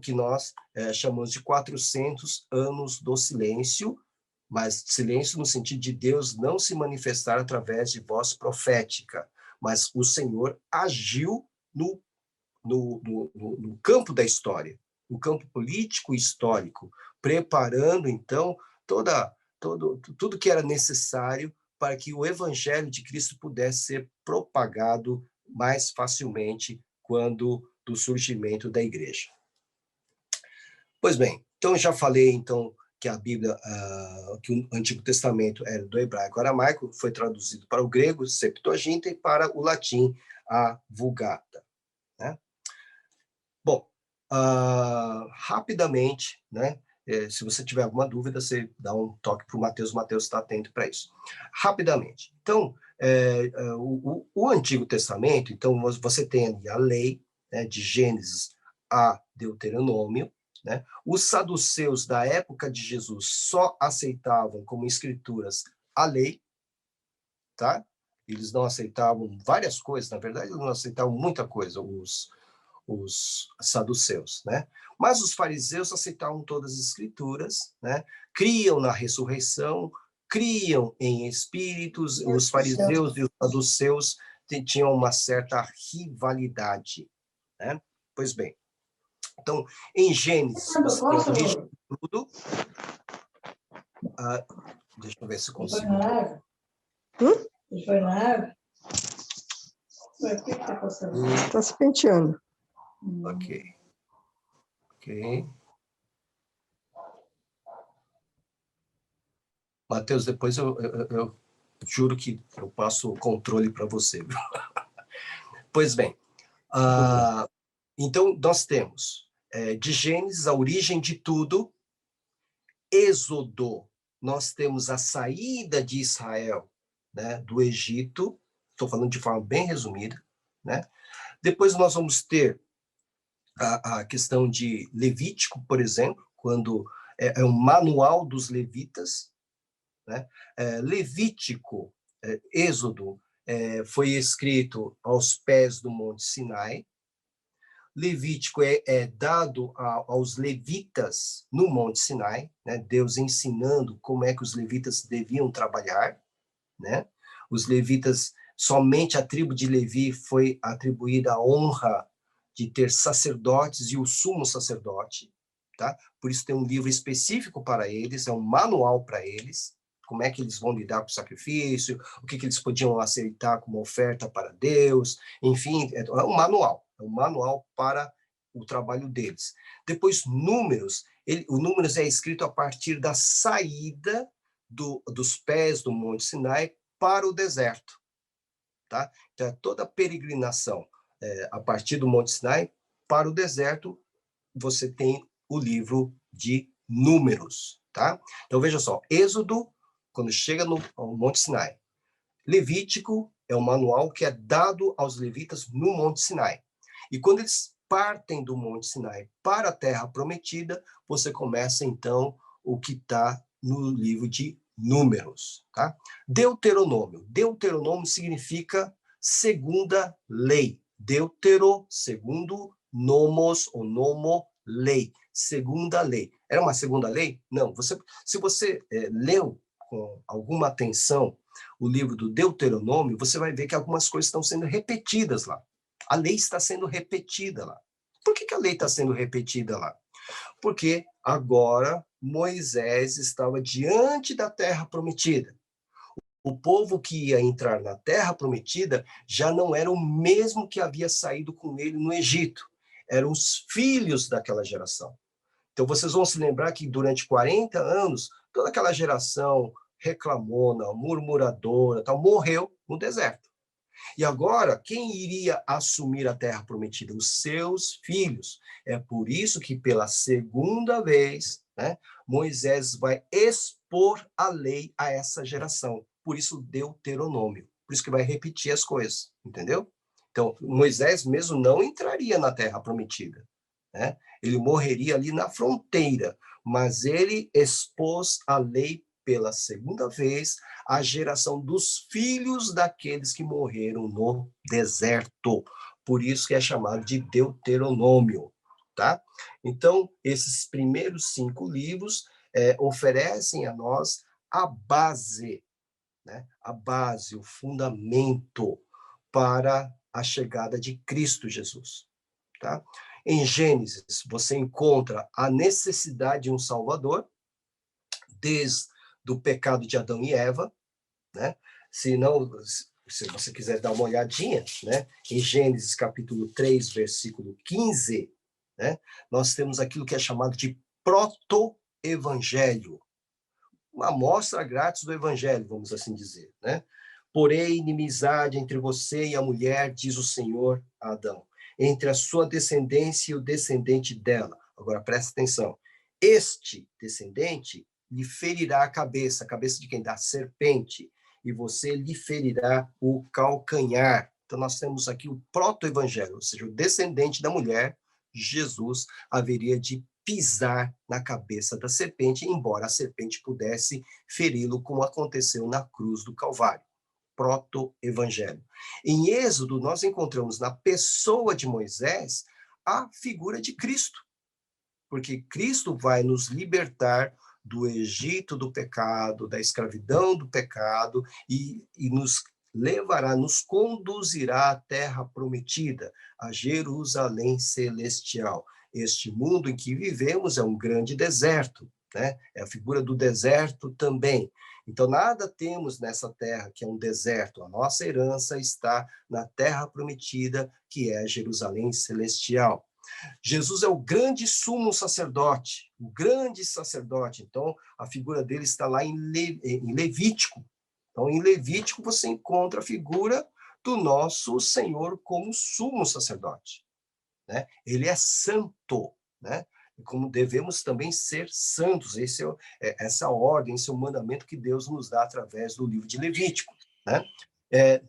que nós chamamos de 400 anos do silêncio, mas silêncio no sentido de Deus não se manifestar através de voz profética, mas o Senhor agiu no campo da história, no campo político e histórico, preparando, então, tudo que era necessário para que o evangelho de Cristo pudesse ser propagado mais facilmente do surgimento da igreja. Pois bem, então já falei então que a Bíblia, que o Antigo Testamento era do hebraico aramaico, foi traduzido para o grego, Septuaginta, e para o latim, a Vulgata, né? Bom, rapidamente, né? Se você tiver alguma dúvida, você dá um toque para o Mateus está atento para isso. Rapidamente. Então, o Antigo Testamento, então, você tem ali a lei, né, de Gênesis a Deuteronômio, né? Os saduceus da época de Jesus só aceitavam como escrituras a lei, tá? Eles não aceitavam várias coisas, na verdade, eles não aceitavam muita coisa, os saduceus, né? Mas os fariseus aceitavam todas as escrituras, né? Criam na ressurreição, criam em espíritos. Os fariseus e os saduceus tinham uma certa rivalidade, né? Pois bem, então, em Gênesis, você tem a origem de tudo. Deixa eu ver se consigo. Foi na água? Está se penteando. Ok. Mateus, depois eu juro que eu passo o controle para você. Pois bem, então nós temos de Gênesis a origem de tudo, Êxodo, nós temos a saída de Israel, né, do Egito, estou falando de forma bem resumida, né? Depois nós vamos ter a questão de Levítico, por exemplo, quando é um manual dos levitas, né? Levítico, Êxodo, foi escrito aos pés do Monte Sinai. Levítico é dado aos levitas no Monte Sinai, né? Deus ensinando como é que os levitas deviam trabalhar, né? Os levitas, somente a tribo de Levi foi atribuída a honra de ter sacerdotes e o sumo sacerdote, tá? Por isso tem um livro específico para eles, é um manual para eles, como é que eles vão lidar com o sacrifício, o que eles podiam aceitar como oferta para Deus, enfim, é um manual para o trabalho deles. Depois, Números, o Números é escrito a partir da saída dos pés do Monte Sinai para o deserto, tá? Então, toda a peregrinação a partir do Monte Sinai para o deserto, você tem o livro de Números, tá? Então, veja só, Êxodo, quando chega ao Monte Sinai. Levítico é um manual que é dado aos levitas no Monte Sinai. E quando eles partem do Monte Sinai para a Terra Prometida, você começa, então, o que está no livro de Números, tá? Deuteronômio. Deuteronômio significa segunda lei. Deutero, segundo, nomos, ou nomo, lei. Segunda lei. Era uma segunda lei? Não. Se você leu com alguma atenção o livro do Deuteronômio, você vai ver que algumas coisas estão sendo repetidas lá. A lei está sendo repetida lá. Por que a lei está sendo repetida lá? Porque agora Moisés estava diante da Terra Prometida. O povo que ia entrar na Terra Prometida já não era o mesmo que havia saído com ele no Egito. Eram os filhos daquela geração. Então, vocês vão se lembrar que durante 40 anos, toda aquela geração reclamona, murmuradora, tal, morreu no deserto. E agora, quem iria assumir a Terra Prometida? Os seus filhos. É por isso que, pela segunda vez, né, Moisés vai expor a lei a essa geração. Por isso, Deuteronômio. Por isso que vai repetir as coisas, entendeu? Então, Moisés mesmo não entraria na Terra Prometida, né? Ele morreria ali na fronteira, mas ele expôs a lei pela segunda vez a geração dos filhos daqueles que morreram no deserto. Por isso que é chamado de Deuteronômio, tá? Então, esses primeiros 5 livros oferecem a nós a base, né? A base, o fundamento para a chegada de Cristo Jesus, tá? Em Gênesis, você encontra a necessidade de um Salvador, desde o pecado de Adão e Eva, né? Se você quiser dar uma olhadinha, né? Em Gênesis capítulo 3, versículo 15, né? Nós temos aquilo que é chamado de proto-evangelho, uma amostra grátis do evangelho, vamos assim dizer, né? Porém, inimizade entre você e a mulher, diz o Senhor a Adão, entre a sua descendência e o descendente dela. Agora, presta atenção. Este descendente lhe ferirá a cabeça de quem? Da serpente, e você lhe ferirá o calcanhar. Então, nós temos aqui o proto-evangelho, ou seja, o descendente da mulher, Jesus, haveria de pisar na cabeça da serpente, embora a serpente pudesse feri-lo, como aconteceu na cruz do Calvário. Proto-evangelho. Em Êxodo, nós encontramos na pessoa de Moisés a figura de Cristo, porque Cristo vai nos libertar do Egito do pecado, da escravidão do pecado, e nos levará, nos conduzirá à terra prometida, a Jerusalém celestial. Este mundo em que vivemos é um grande deserto, né? É a figura do deserto também. Então, nada temos nessa terra que é um deserto. A nossa herança está na terra prometida, que é Jerusalém celestial. Jesus é o grande sumo sacerdote, o grande sacerdote. Então, a figura dele está lá em Levítico. Então, em Levítico, você encontra a figura do nosso Senhor como sumo sacerdote, né? Ele é santo, né? Como devemos também ser santos. Essa ordem, esse é o mandamento que Deus nos dá através do livro de Levítico, né?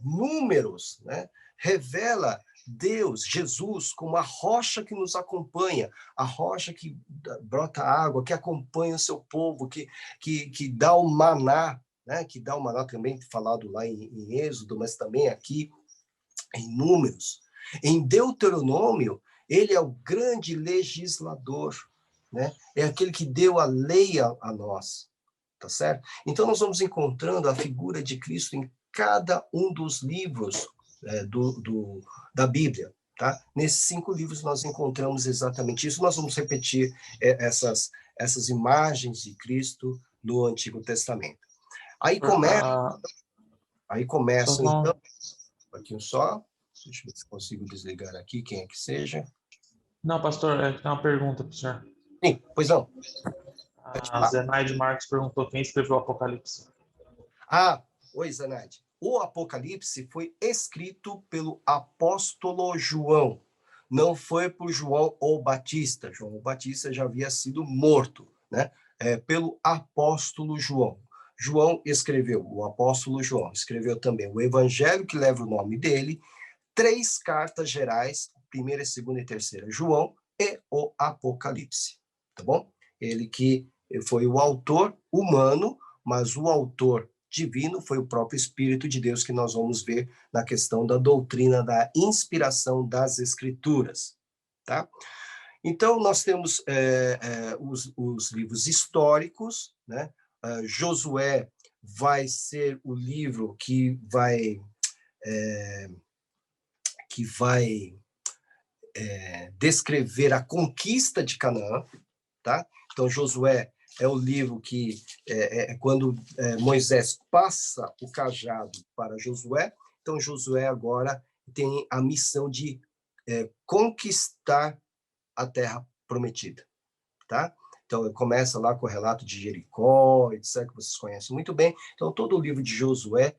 Números, né? Revela Deus, Jesus, como a rocha que nos acompanha, a rocha que brota água, que acompanha o seu povo, que dá o maná, né? Que dá o maná também, falado lá em Êxodo, mas também aqui em Números. Em Deuteronômio, ele é o grande legislador, né? É aquele que deu a lei a nós, tá certo? Então, nós vamos encontrando a figura de Cristo em cada um dos livros da Bíblia, tá? Nesses 5 livros nós encontramos exatamente isso. Nós vamos repetir essas imagens de Cristo no Antigo Testamento. Aí começa, então, um pouquinho só. Deixa eu ver se consigo desligar aqui, quem é que seja. Não, pastor, tem uma pergunta para o senhor. Sim, pois não. A Zenaide Marques perguntou quem escreveu o Apocalipse. Oi, Zenaide. O Apocalipse foi escrito pelo apóstolo João. Não foi por João o Batista. João o Batista já havia sido morto, né? Pelo apóstolo João. O apóstolo João escreveu também o evangelho que leva o nome dele, 3 cartas gerais, 1ª, 2ª e 3ª, João, e o Apocalipse, tá bom? Ele que foi o autor humano, mas o autor divino foi o próprio Espírito de Deus, que nós vamos ver na questão da doutrina da inspiração das Escrituras, tá? Então, nós temos os livros históricos, né? Josué vai ser o livro que vai descrever a conquista de Canaã, tá? Então, Josué é o livro que quando Moisés passa o cajado para Josué, então Josué agora tem a missão de conquistar a terra prometida, tá? Então, começa lá com o relato de Jericó, etc., que vocês conhecem muito bem. Então, todo o livro de Josué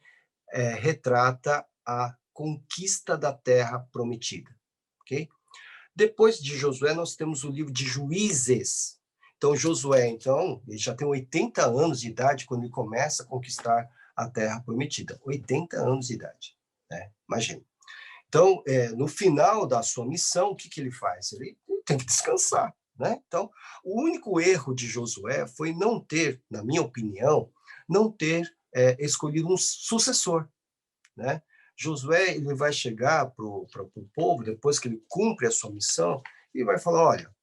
retrata a conquista da terra prometida, ok? Depois de Josué, nós temos o livro de Juízes. Então, Josué, ele já tem 80 anos de idade quando ele começa a conquistar a terra prometida. 80 anos de idade, né? Imagina. Então, no final da sua missão, o que ele faz? Ele tem que descansar, né? Então, o único erro de Josué foi não ter, na minha opinião, não ter escolhido um sucessor, né? Josué, ele vai chegar para o povo, depois que ele cumpre a sua missão, e vai falar, olha,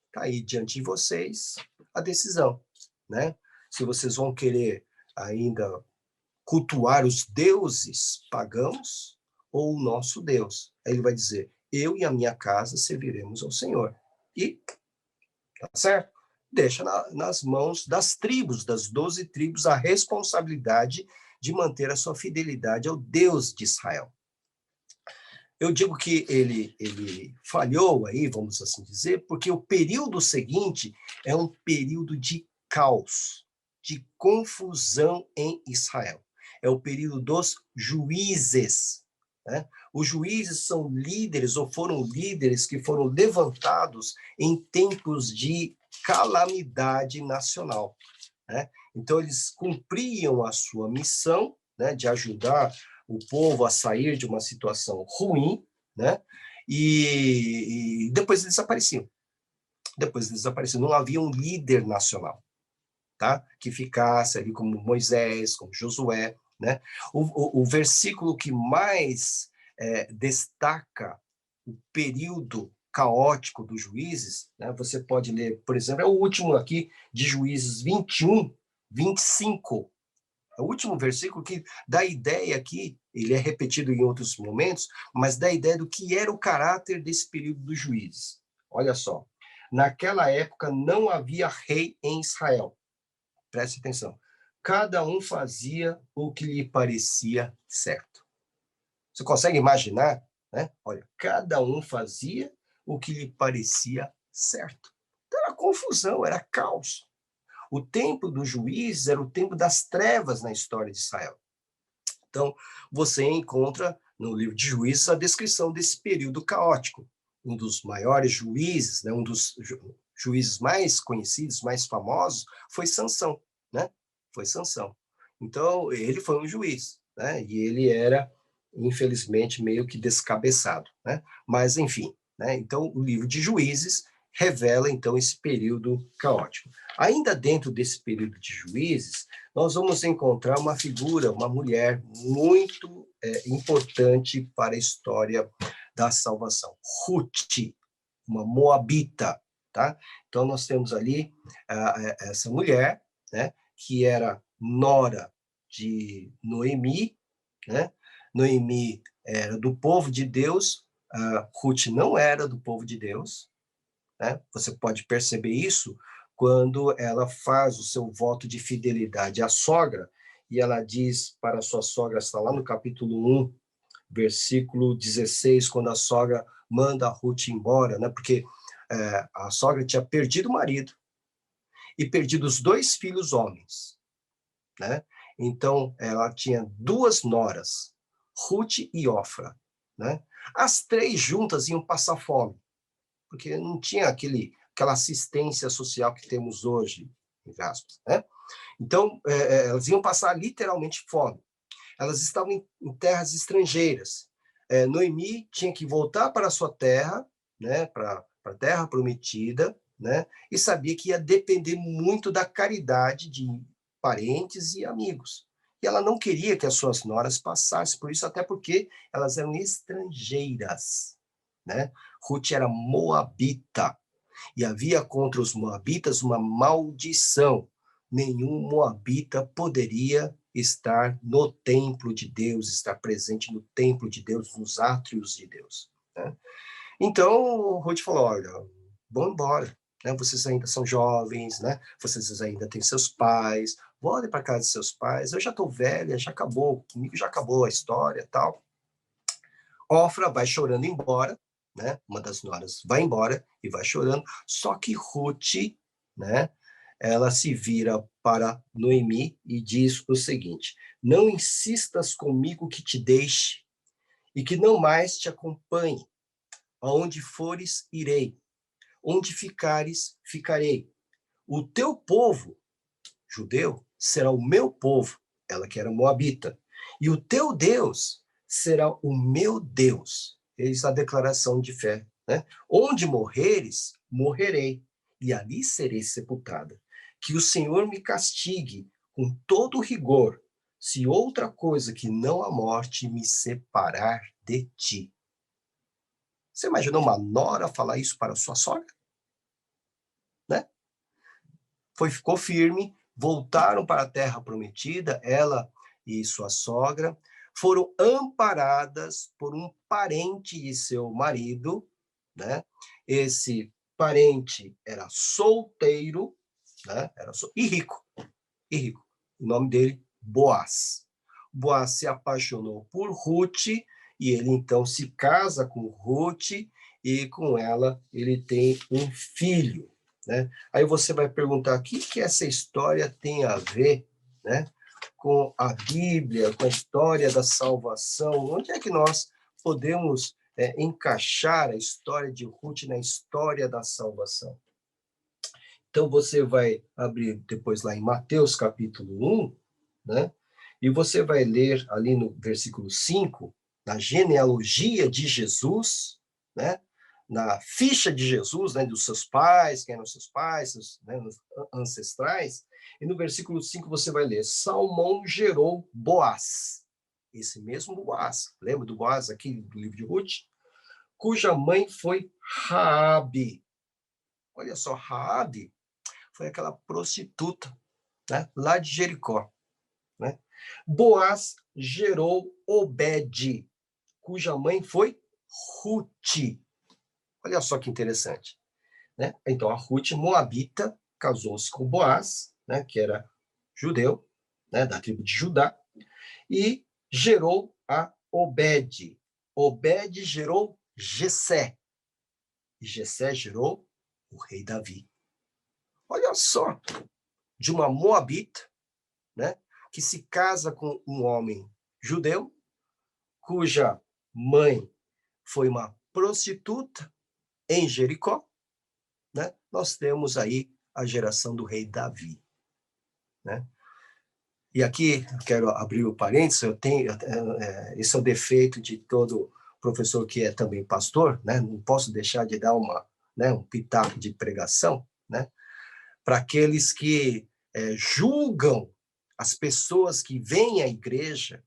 está aí diante de vocês a decisão, né? Se vocês vão querer ainda cultuar os deuses pagãos ou o nosso Deus. Aí ele vai dizer, eu e a minha casa serviremos ao Senhor. E, tá certo? Deixa nas mãos das tribos, das 12 tribos, a responsabilidade de manter a sua fidelidade ao Deus de Israel. Eu digo que ele falhou aí, vamos assim dizer, porque o período seguinte é um período de caos, de confusão em Israel. É o período dos juízes, né? Os juízes são líderes, ou foram líderes que foram levantados em tempos de calamidade nacional, né? Então, eles cumpriam a sua missão, né, de ajudar o povo a sair de uma situação ruim, né? E depois eles desapareciam. Depois eles desapareciam. Não havia um líder nacional, tá? Que ficasse ali como Moisés, como Josué, né? O versículo que mais destaca o período caótico dos juízes, né? Você pode ler, por exemplo, é o último aqui de Juízes 21, 25. É o último versículo que dá a ideia aqui, ele é repetido em outros momentos, mas dá a ideia do que era o caráter desse período dos juízes. Olha só. Naquela época não havia rei em Israel. Preste atenção. Cada um fazia o que lhe parecia certo. Você consegue imaginar, né? Olha, cada um fazia o que lhe parecia certo. Então, era confusão, era caos. O tempo dos juízes era o tempo das trevas na história de Israel. Então, você encontra no livro de Juízes a descrição desse período caótico. Um dos maiores juízes, né, um dos juízes mais conhecidos, mais famosos, foi Sansão, né? Foi Sansão. Então, ele foi um juiz, né? E ele era, infelizmente, meio que descabeçado, né? Mas, enfim, né? Então, o livro de Juízes revela, então, esse período caótico. Ainda dentro desse período de juízes, nós vamos encontrar uma figura, uma mulher muito importante para a história da salvação. Ruth, uma moabita, tá? Então, nós temos ali essa mulher, né, que era nora de Noemi, né? Noemi era do povo de Deus, Ruth não era do povo de Deus, né? Você pode perceber isso quando ela faz o seu voto de fidelidade à sogra, e ela diz para a sua sogra, está lá no capítulo 1, versículo 16, quando a sogra manda a Ruth embora, né? Porque a sogra tinha perdido o marido e perdido os 2 filhos homens, né? Então, ela tinha 2 noras, Ruth e Ofra, né? As 3 juntas iam passar fome, porque não tinha aquela assistência social que temos hoje, entre aspas, né? Então, elas iam passar literalmente fome. Elas estavam em terras estrangeiras. Noemi tinha que voltar para a sua terra, né, para a terra prometida, né, e sabia que ia depender muito da caridade de parentes e amigos. E ela não queria que as suas noras passassem por isso, até porque elas eram estrangeiras, né? Ruth era moabita, e havia contra os moabitas uma maldição. Nenhum moabita poderia estar no templo de Deus, estar presente no templo de Deus, nos átrios de Deus, né? Então, Ruth falou, olha, vão embora, né? Vocês ainda são jovens, né? Vocês ainda têm seus pais, voltem para casa de seus pais, eu já estou velha, já acabou, comigo já acabou a história, tal. Ofra vai chorando embora, né? Uma das noras vai embora e vai chorando, só que Ruth, né, ela se vira para Noemi e diz o seguinte: não insistas comigo que te deixe e que não mais te acompanhe. Aonde fores, irei. Onde ficares, ficarei. O teu povo, judeu, será o meu povo, ela que era moabita, e o teu Deus será o meu Deus. Eis a declaração de fé, né? Onde morreres, morrerei, e ali serei sepultada. Que o Senhor me castigue com todo rigor, se outra coisa que não a morte me separar de ti. Você imaginou uma nora falar isso para sua sogra? Né? Ficou firme, voltaram para a terra prometida, ela e sua sogra, foram amparadas por um parente de seu marido, né? Esse parente era solteiro, né? E rico. O nome dele, Boaz. Boaz se apaixonou por Ruth, e ele então se casa com Ruth, e com ela ele tem um filho, né? Aí você vai perguntar, o que essa história tem a ver, né, com a Bíblia, com a história da salvação? Onde é que nós podemos encaixar a história de Ruth na história da salvação? Então, você vai abrir depois lá em Mateus, capítulo 1, né? E você vai ler ali no versículo 5, na genealogia de Jesus, né? Na ficha de Jesus, né? Dos seus pais, quem eram seus pais, seus, né? Ancestrais. E no versículo 5 você vai ler, Salmão gerou Boaz. Esse mesmo Boaz, lembra do Boaz aqui do livro de Ruth? Cuja mãe foi Raabe. Olha só, Raabe foi aquela prostituta, né, lá de Jericó, né? Boaz gerou Obed, cuja mãe foi Ruth. Olha só que interessante, né? Então, a Ruth moabita casou-se com Boaz, né, que era judeu, né, da tribo de Judá, e gerou a Obed. Obed gerou Jessé, e Jessé gerou o rei Davi. Olha só, de uma moabita, né, que se casa com um homem judeu, cuja mãe foi uma prostituta em Jericó, né? Nós temos aí a geração do rei Davi, né? E aqui quero abrir o parênteses, esse é o defeito de todo professor que é também pastor, né? Não posso deixar de dar um pitaco de pregação, né? Para aqueles que julgam as pessoas que vêm à igreja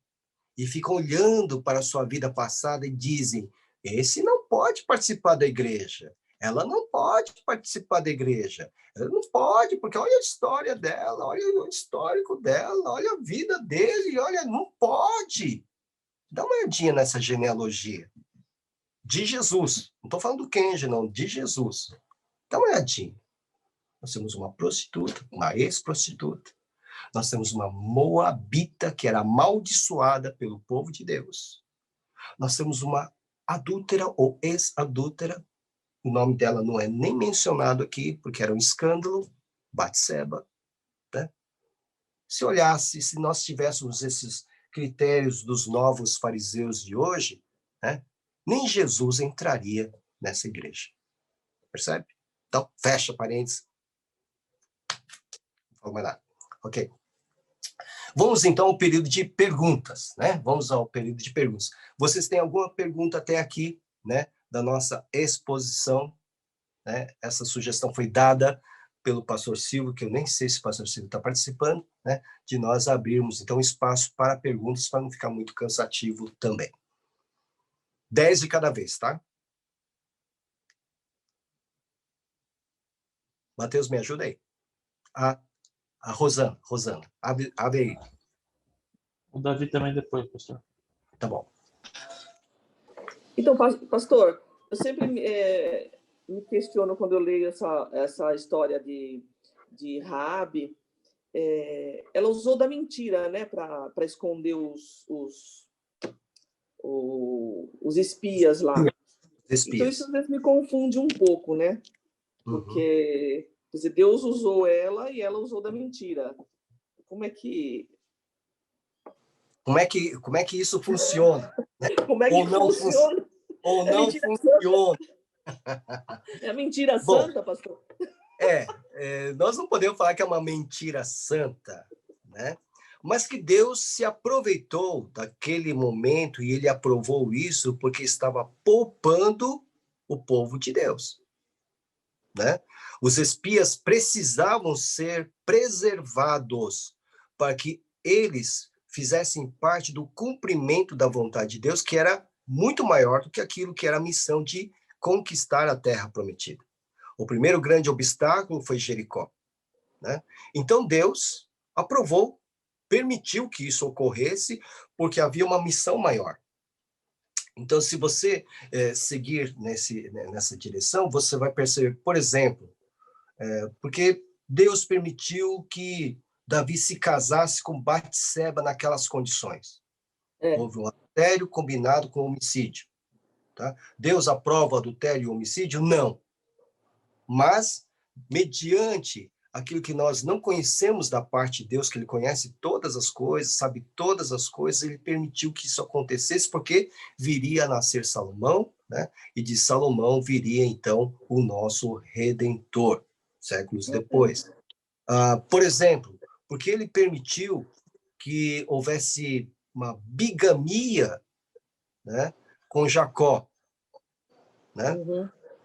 e ficam olhando para a sua vida passada e dizem, esse não pode participar da igreja, ela não pode participar da igreja, ela não pode, porque olha a história dela, olha o histórico dela, olha a vida dele, olha, não pode. Dá uma olhadinha nessa genealogia de Jesus, não estou falando do Kenji, não, de Jesus. Dá uma olhadinha. Nós temos uma prostituta, uma ex-prostituta. Nós temos uma moabita que era amaldiçoada pelo povo de Deus. Nós temos uma adúltera ou ex-adúltera. O nome dela não é nem mencionado aqui, porque era um escândalo. Batseba. Né? Se olhasse, se nós tivéssemos esses critérios dos novos fariseus de hoje, né, nem Jesus entraria nessa igreja. Percebe? Então, fecha parênteses. Vamos lá. Ok. Vamos, então, ao período de perguntas, né? Vamos ao período de perguntas. Vocês têm alguma pergunta até aqui, né? Da nossa exposição, né? Essa sugestão foi dada pelo pastor Silvio, que eu nem sei se o pastor Silvio está participando, né? De nós abrirmos, então, espaço para perguntas, para não ficar muito cansativo também. 10 de cada vez, tá? Matheus, me ajuda aí. A Rosana, abre aí. O Davi também depois, pastor. Tá bom. Então, pastor, eu sempre me questiono quando eu leio essa história de Raabe. Ela usou da mentira, né, para esconder os espias lá. Espias. Então, isso às vezes me confunde um pouco, né? Porque quer dizer, Deus usou ela e ela usou da mentira. Como é que isso funciona? Como é que funciona? Ou não funciona. É a mentira santa, pastor? Nós não podemos falar que é uma mentira santa, né? Mas que Deus se aproveitou daquele momento e ele aprovou isso porque estava poupando o povo de Deus, né? Os espias precisavam ser preservados, para que eles fizessem parte do cumprimento da vontade de Deus, que era muito maior do que aquilo que era a missão de conquistar a terra prometida. O primeiro grande obstáculo foi Jericó, né? Então Deus aprovou, permitiu que isso ocorresse, porque havia uma missão maior. Então, se você seguir nessa direção, você vai perceber, por exemplo, porque Deus permitiu que Davi se casasse com Batseba naquelas condições. Houve um adultério combinado com homicídio. Tá? Deus aprova adultério e homicídio? Não. Mas, mediante aquilo que nós não conhecemos da parte de Deus, que ele conhece todas as coisas, sabe todas as coisas, ele permitiu que isso acontecesse, porque viria a nascer Salomão, né? E de Salomão viria, então, o nosso Redentor, séculos depois. Por exemplo, porque ele permitiu que houvesse uma bigamia, né, com Jacó, né?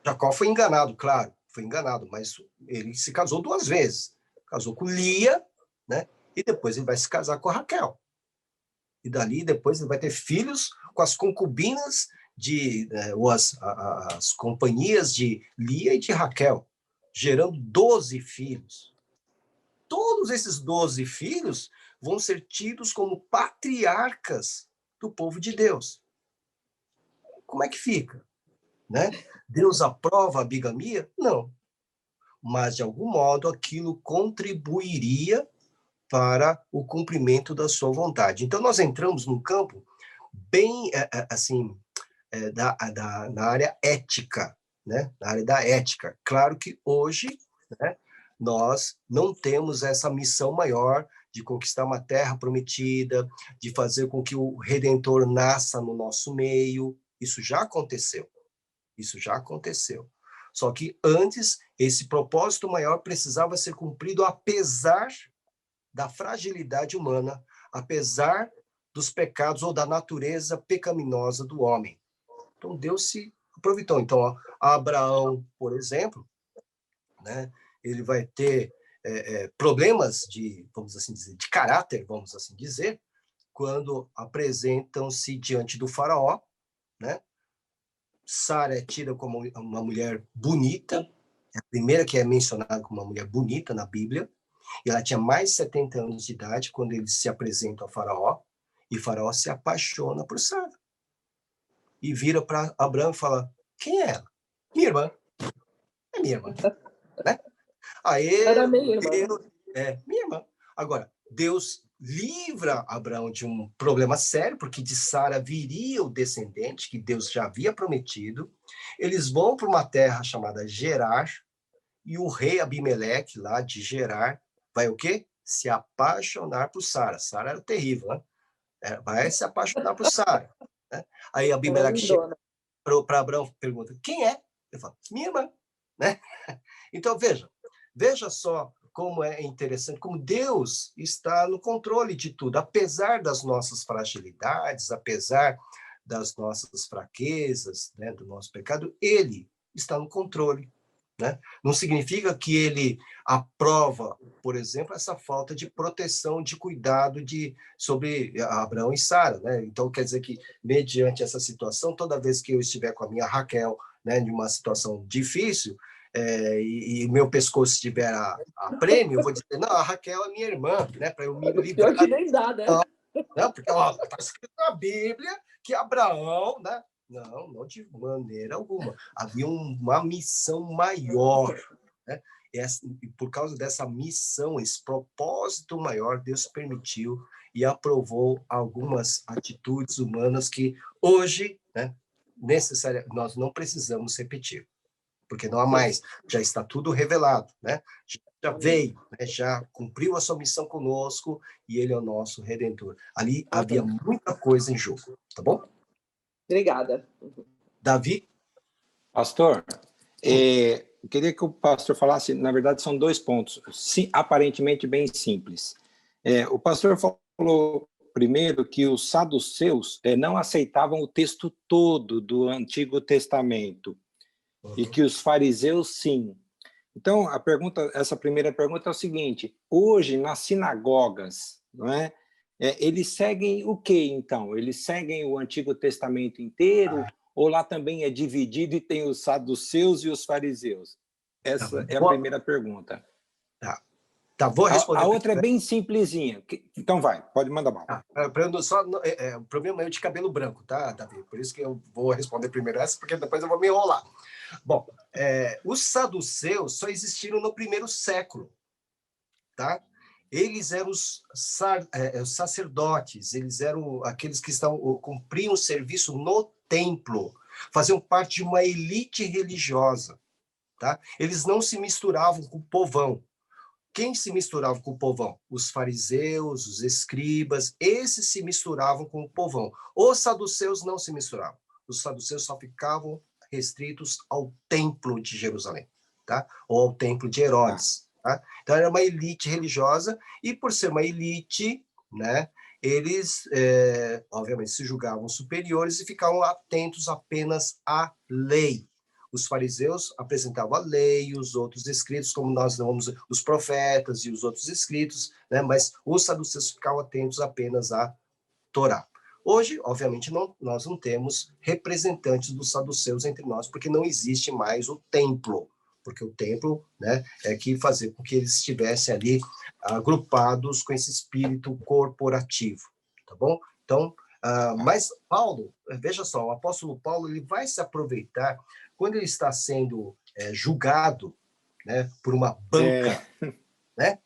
Jacó foi enganado, claro, foi enganado, mas ele se casou 2 vezes. Casou com Lia, né? E depois ele vai se casar com a Raquel. E dali, depois, ele vai ter filhos com as concubinas ou as companhias de Lia e de Raquel, gerando 12 filhos. Todos esses 12 filhos vão ser tidos como patriarcas do povo de Deus. Como é que fica? Né? Deus aprova a bigamia? Não. Mas, de algum modo, aquilo contribuiria para o cumprimento da sua vontade. Então, nós entramos num campo bem, assim, na área ética, né? Na área da ética. Claro que hoje, né, nós não temos essa missão maior de conquistar uma terra prometida, de fazer com que o Redentor nasça no nosso meio. Isso já aconteceu. Isso já aconteceu. Só que antes, esse propósito maior precisava ser cumprido apesar da fragilidade humana, apesar dos pecados ou da natureza pecaminosa do homem. Então, Deus se aproveitou. Então, Abraão, por exemplo, né, ele vai ter problemas vamos assim dizer, de caráter, vamos assim dizer, quando apresentam-se diante do faraó, né? Sara é tida como uma mulher bonita, é a primeira que é mencionada como uma mulher bonita na Bíblia, e ela tinha mais de 70 anos de idade quando eles se apresentam a Faraó, e Faraó se apaixona por Sara. E vira para Abraão e fala, quem é ela? Minha irmã. É minha irmã. Né? Aí, Era minha irmã. Minha irmã. Agora, Deus livra Abraão de um problema sério, porque de Sara viria o descendente que Deus já havia prometido. Eles vão para uma terra chamada Gerar, e o rei Abimeleque, lá de Gerar, vai o quê? Se apaixonar por Sara. Sara era terrível, né? Vai se apaixonar por Sara. Né? Aí Abimeleque chega para Abraão e pergunta, quem é? Ele fala, minha irmã. Né? Então, veja só como é interessante, como Deus está no controle de tudo, apesar das nossas fragilidades, apesar das nossas fraquezas, né, do nosso pecado, ele está no controle. Né? Não significa que ele aprova, por exemplo, essa falta de proteção, de cuidado sobre Abraão e Sara. Né? Então, quer dizer que, mediante essa situação, toda vez que eu estiver com a minha Raquel, né, em uma situação difícil, e meu pescoço estiver a prêmio, eu vou dizer, não, a Raquel é minha irmã, né, para eu me livrar. Pior que nem dá, né? Não, porque está escrito na Bíblia que Abraão, né? Não de maneira alguma. Havia uma missão maior, né? E por causa dessa missão, esse propósito maior, Deus permitiu e aprovou algumas atitudes humanas que hoje, né, nós não precisamos repetir, porque não há mais, já está tudo revelado, né? Já veio, né? Já cumpriu a sua missão conosco e ele é o nosso Redentor. Ali havia muita coisa em jogo, tá bom? Obrigada. Davi? Pastor, eu queria que o pastor falasse, na verdade, são 2 pontos, aparentemente bem simples. O pastor falou primeiro que os saduceus não aceitavam o texto todo do Antigo Testamento, e que os fariseus, sim. Então, essa primeira pergunta é o seguinte, hoje, nas sinagogas, não é? Eles seguem o quê, então? Eles seguem o Antigo Testamento inteiro, ou lá também é dividido e tem os saduceus e os fariseus? Essa é a primeira pergunta. Tá, vou responder. A outra é bem simplesinha. Então vai, pode mandar mal. O problema é de cabelo branco, tá, Davi? Por isso que eu vou responder primeiro essa, porque depois eu vou me enrolar. Bom, os saduceus só existiram no primeiro século, tá? Eles eram os sacerdotes, eles eram aqueles que cumpriam serviço no templo, faziam parte de uma elite religiosa, tá? Eles não se misturavam com o povão. Quem se misturava com o povão? Os fariseus, os escribas, esses se misturavam com o povão. Os saduceus não se misturavam. Os saduceus só ficavam restritos ao templo de Jerusalém, tá? Ou ao templo de Herodes. Tá? Então, era uma elite religiosa, e por ser uma elite, né, eles, obviamente, se julgavam superiores e ficavam atentos apenas à lei. Os fariseus apresentavam a lei, os outros escritos, como nós vamos, os profetas e os outros escritos, né? Mas os saduceus ficavam atentos apenas à Torá. Hoje, obviamente, nós não temos representantes dos saduceus entre nós, porque não existe mais o templo, porque o templo, né, é que fazia com que eles estivessem ali agrupados com esse espírito corporativo, tá bom? Então, mas Paulo, veja só, o apóstolo Paulo, ele vai se aproveitar quando ele está sendo julgado, né, por uma banca, né?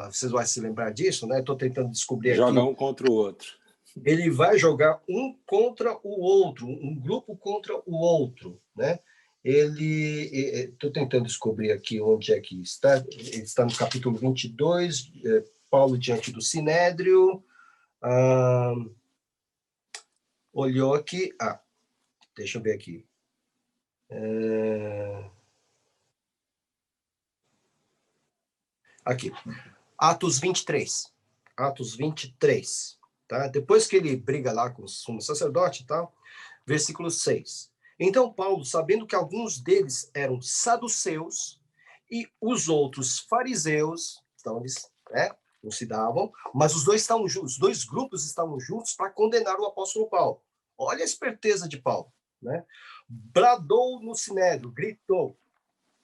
Vocês vão se lembrar disso, né? Estou tentando descobrir aqui. Joga um contra o outro. Ele vai jogar um contra o outro, um grupo contra o outro, né? Estou tentando descobrir aqui onde é que está. Ele está no capítulo 22, Paulo diante do Sinédrio. Olhou aqui. Deixa eu ver aqui. Aqui. Atos 23. Atos 23. Tá? Depois que ele briga lá com o sumo sacerdote e tal, versículo 6. Então Paulo, sabendo que alguns deles eram saduceus e os outros fariseus, então eles não se davam, mas os dois grupos estavam juntos para condenar o apóstolo Paulo. Olha a esperteza de Paulo, né? Bradou no sinédrio, gritou: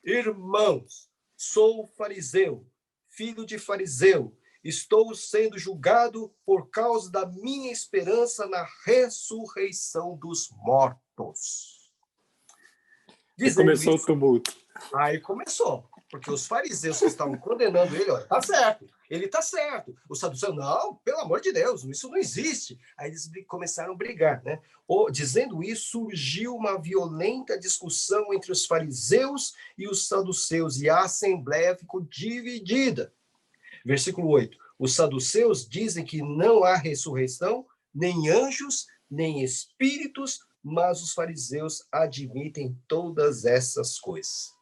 irmãos, sou fariseu, filho de fariseu, estou sendo julgado por causa da minha esperança na ressurreição dos mortos. E começou o tumulto. Aí começou, porque os fariseus que estavam condenando ele, olha, tá certo, ele tá certo. Os saduceus, não, pelo amor de Deus, isso não existe. Aí eles começaram a brigar, né? Dizendo isso, surgiu uma violenta discussão entre os fariseus e os saduceus, e a assembleia ficou dividida. Versículo 8. Os saduceus dizem que não há ressurreição, nem anjos, nem espíritos, mas os fariseus admitem todas essas coisas.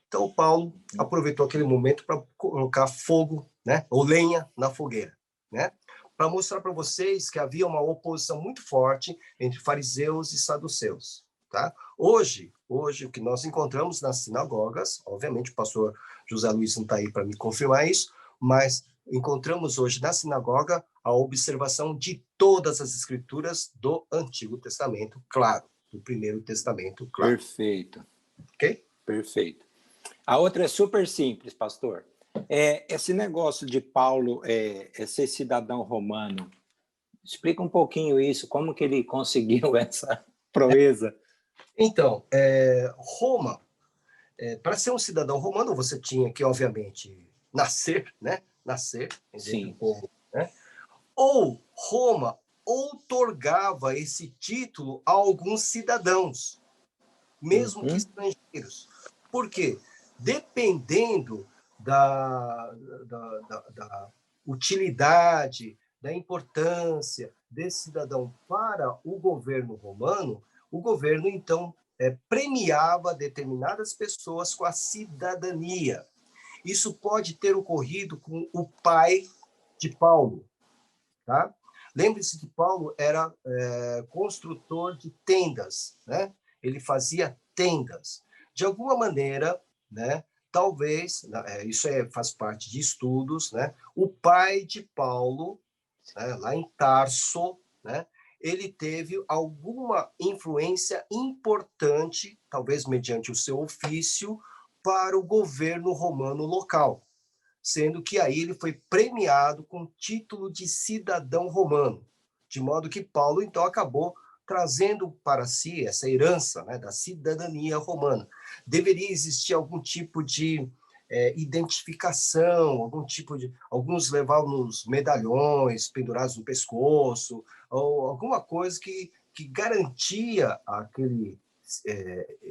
Então, Paulo aproveitou aquele momento para colocar fogo, né, ou lenha na fogueira, né, para mostrar para vocês que havia uma oposição muito forte entre fariseus e saduceus. Tá? Hoje, o que nós encontramos nas sinagogas, obviamente o pastor José Luiz não está aí para me confirmar isso, mas encontramos hoje na sinagoga a observação de todas as escrituras do Antigo Testamento, claro, do Primeiro Testamento, claro. Perfeito. Ok? Perfeito. A outra é super simples, pastor. Esse negócio de Paulo ser cidadão romano, explica um pouquinho isso, como que ele conseguiu essa proeza? Então, Roma, para ser um cidadão romano, você tinha que, obviamente, nascer, né? Nascer entre o povo, né? Ou Roma outorgava esse título a alguns cidadãos, mesmo que estrangeiros. Por quê? Dependendo da utilidade, da importância desse cidadão para o governo romano, o governo, então, premiava determinadas pessoas com a cidadania. Isso pode ter ocorrido com o pai de Paulo. Tá? Lembre-se que Paulo era construtor de tendas, né? Ele fazia tendas. De alguma maneira, né, talvez, isso faz parte de estudos, né? O pai de Paulo, né, lá em Tarso, né, ele teve alguma influência importante, talvez mediante o seu ofício, para o governo romano local, sendo que aí ele foi premiado com título de cidadão romano, de modo que Paulo, então, acabou trazendo para si essa herança, né, da cidadania romana. Deveria existir algum tipo de identificação, algum tipo de... Alguns levavam os medalhões pendurados no pescoço, ou alguma coisa que garantia àquele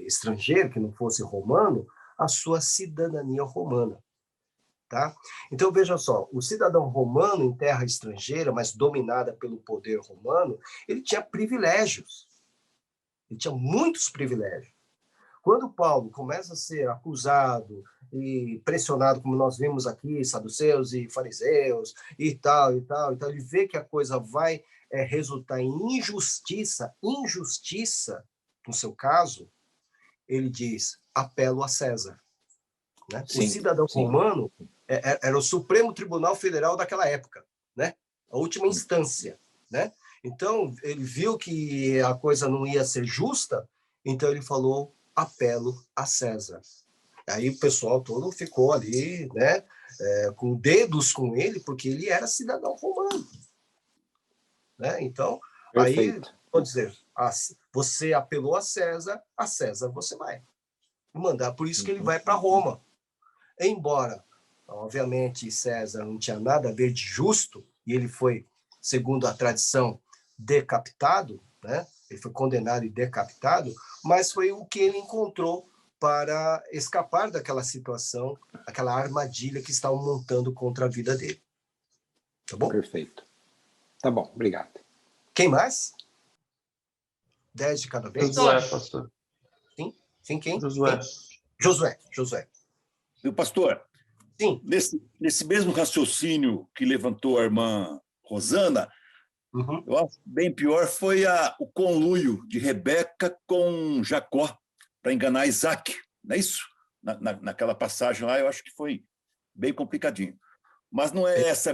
estrangeiro, que não fosse romano, a sua cidadania romana. Tá? Então, veja só, o cidadão romano em terra estrangeira, mas dominada pelo poder romano, ele tinha privilégios. Ele tinha muitos privilégios. Quando Paulo começa a ser acusado e pressionado, como nós vimos aqui, saduceus e fariseus e tal, então ele vê que a coisa vai resultar em injustiça, no seu caso, ele diz, apelo a César. Né? Sim, o cidadão romano era o Supremo Tribunal Federal daquela época, né? A última instância. Né? Então, ele viu que a coisa não ia ser justa, então ele falou, apelo a César. Aí o pessoal todo ficou ali, né, com dedos com ele, porque ele era cidadão romano. Né? Então, perfeito. aí, vou dizer, você apelou a César você vai mandar. Por isso que ele vai para Roma. Embora, obviamente, César não tinha nada a ver de justo, e ele foi, segundo a tradição, decapitado, né? Ele foi condenado e decapitado, mas foi o que ele encontrou para escapar daquela situação, aquela armadilha que estavam montando contra a vida dele. Tá bom? Perfeito. Tá bom, obrigado. Quem mais? 10 de cada vez? Josué, pastor. Sim, quem? Josué. Quem? Josué. Meu pastor, sim. Nesse mesmo raciocínio que levantou a irmã Rosana, eu acho bem pior foi o conluio de Rebeca com Jacó para enganar Isaac, não é isso? Naquela passagem lá, eu acho que foi bem complicadinho. Mas não é essa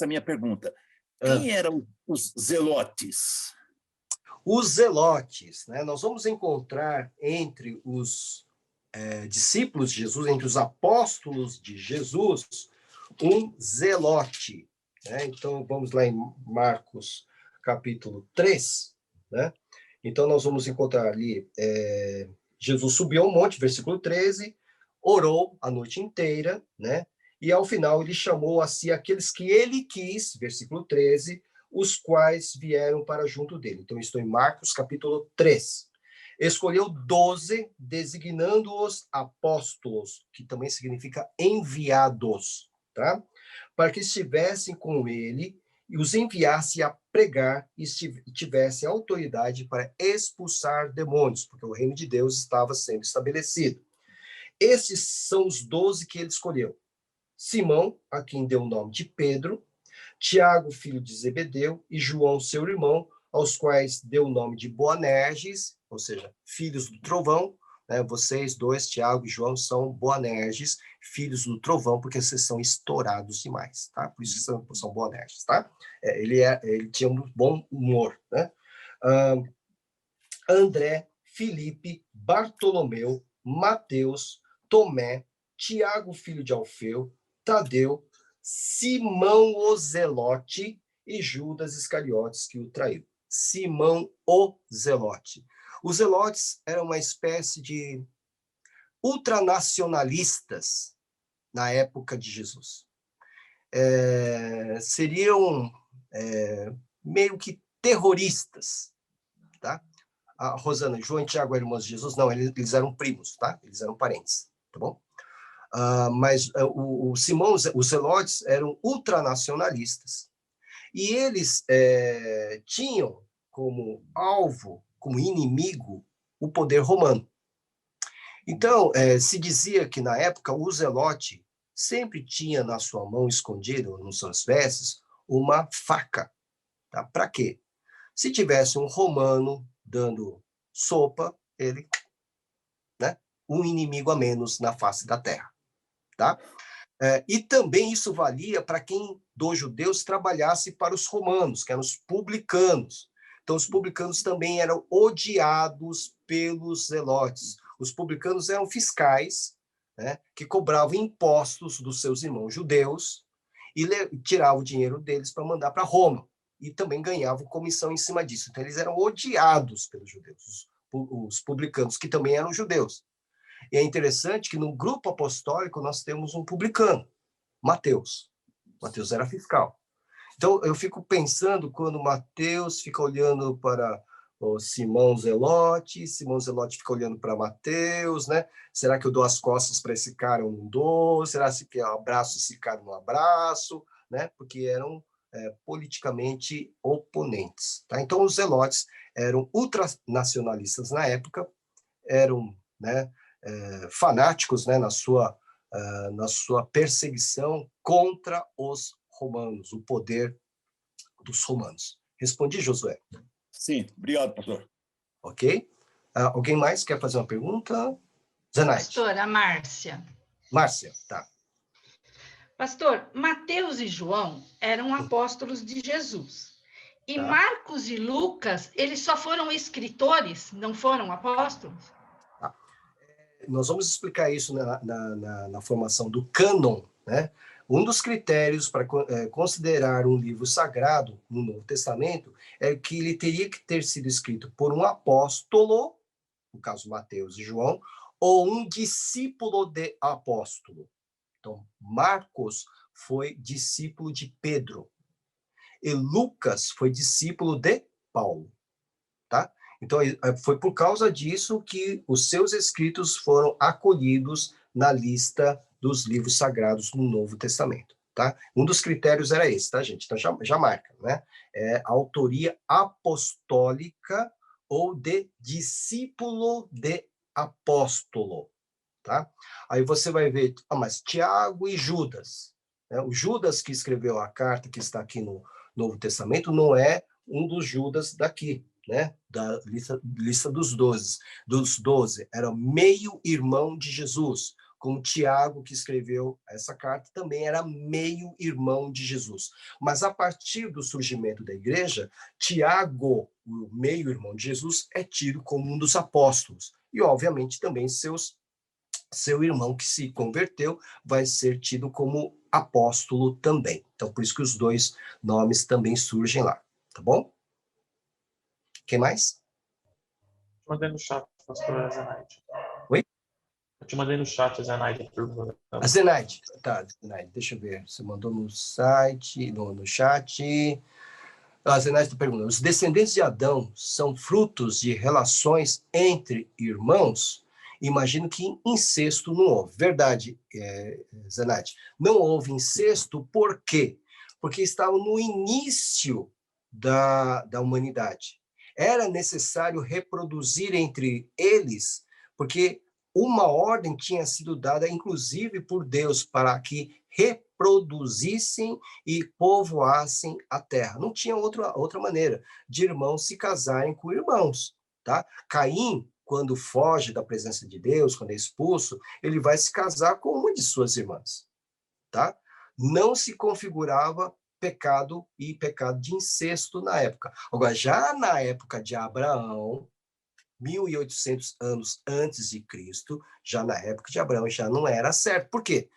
a minha pergunta. Quem eram os zelotes? Os zelotes, né? Nós vamos encontrar entre os discípulos de Jesus, entre os apóstolos de Jesus, um zelote. Né? Então, vamos lá em Marcos, capítulo 3. Né? Então, nós vamos encontrar ali, Jesus subiu ao monte, versículo 13, orou a noite inteira, né? E ao final ele chamou a si aqueles que ele quis, versículo 13, os quais vieram para junto dele. Então, estou em Marcos, capítulo 3. Escolheu 12, designando-os apóstolos, que também significa enviados, tá? Para que estivessem com ele e os enviasse a pregar e tivesse autoridade para expulsar demônios, porque o reino de Deus estava sendo estabelecido. Esses são os 12 que ele escolheu. Simão, a quem deu o nome de Pedro, Tiago, filho de Zebedeu, e João, seu irmão, aos quais deu o nome de Boanerges, ou seja, filhos do trovão, né? Vocês dois, Tiago e João, são Boanerges, filhos do trovão, porque vocês são estourados demais, tá? Por isso que são Boanerges, tá? Ele tinha um bom humor, né? André, Filipe, Bartolomeu, Mateus, Tomé, Tiago, filho de Alfeu, Tadeu, Simão o Zelote e Judas Iscariotes, que o traiu. Simão o Zelote. Os zelotes eram uma espécie de ultranacionalistas na época de Jesus. Seriam meio que terroristas, tá? A Rosana, João e Tiago eram irmãos de Jesus? Não, eles eram primos, tá? Eles eram parentes, tá bom? Mas o Simão, os zelotes eram ultranacionalistas. E eles tinham como alvo, como inimigo, o poder romano. Então, se dizia que, na época, o zelote sempre tinha na sua mão escondida, ou nas suas vestes, uma faca. Tá? Para quê? Se tivesse um romano dando sopa, ele, né, um inimigo a menos na face da terra, tá? E também isso valia para quem dos judeus trabalhasse para os romanos, que eram os publicanos. Então, os publicanos também eram odiados pelos zelotes. Os publicanos eram fiscais, né, que cobravam impostos dos seus irmãos judeus e tiravam o dinheiro deles para mandar para Roma. E também ganhavam comissão em cima disso. Então, eles eram odiados pelos judeus, os publicanos, que também eram judeus. E é interessante que no grupo apostólico nós temos um publicano, Mateus. Mateus era fiscal. Então, eu fico pensando quando Mateus fica olhando para o Simão Zelote fica olhando para Mateus, né? Será que eu dou as costas para esse cara ou não dou? Será que eu abraço esse cara ou não abraço? Né? Porque eram politicamente oponentes. Tá? Então, os zelotes eram ultranacionalistas na época, eram, né, fanáticos, né, na sua perseguição contra os romanos, o poder dos romanos. Respondi, Josué? Sim, obrigado, pastor. Ok? Alguém mais quer fazer uma pergunta? Zenaide. Pastora Márcia. Márcia, tá. Pastor, Mateus e João eram apóstolos de Jesus. E Tá. Marcos e Lucas, eles só foram escritores, não foram apóstolos? Tá. Nós vamos explicar isso na formação do cânon, né? Um dos critérios para considerar um livro sagrado no Novo Testamento é que ele teria que ter sido escrito por um apóstolo, no caso Mateus e João, ou um discípulo de apóstolo. Então, Marcos foi discípulo de Pedro e Lucas foi discípulo de Paulo, tá? Então, foi por causa disso que os seus escritos foram acolhidos na lista dos livros sagrados no Novo Testamento, tá? Um dos critérios era esse, tá, gente? Então, já marca, né? A autoria apostólica ou de discípulo de apóstolo, tá? Aí você vai ver, mas Tiago e Judas, né? O Judas que escreveu a carta que está aqui no Novo Testamento não é um dos Judas daqui, né? Da lista dos 12, era meio-irmão de Jesus, como Tiago, que escreveu essa carta, também era meio-irmão de Jesus. Mas a partir do surgimento da igreja, Tiago, o meio-irmão de Jesus, é tido como um dos apóstolos. E, obviamente, também seu irmão que se converteu vai ser tido como apóstolo também. Então, por isso que os dois nomes também surgem lá, tá bom? Quem mais? Mandei no chat, pastor Zenaide. Oi? Eu te mandei no chat, Zenaide, a pergunta. A Zenaide, tá, Zenaide, deixa eu ver. Você mandou no site, no chat. A Zenaide está perguntando: os descendentes de Adão são frutos de relações entre irmãos? Imagino que incesto não houve. Verdade, Zenaide. Não houve incesto, por quê? Porque estavam no início da humanidade. Era necessário reproduzir entre eles, porque uma ordem tinha sido dada, inclusive por Deus, para que reproduzissem e povoassem a terra. Não tinha outra maneira de irmãos se casarem com irmãos, tá? Caim, quando foge da presença de Deus, quando é expulso, ele vai se casar com uma de suas irmãs, tá? Não se configurava pecado de incesto na época. Agora, já na época de Abraão, 1.800 anos antes de Cristo, já na época de Abraão, já não era certo. Por quê?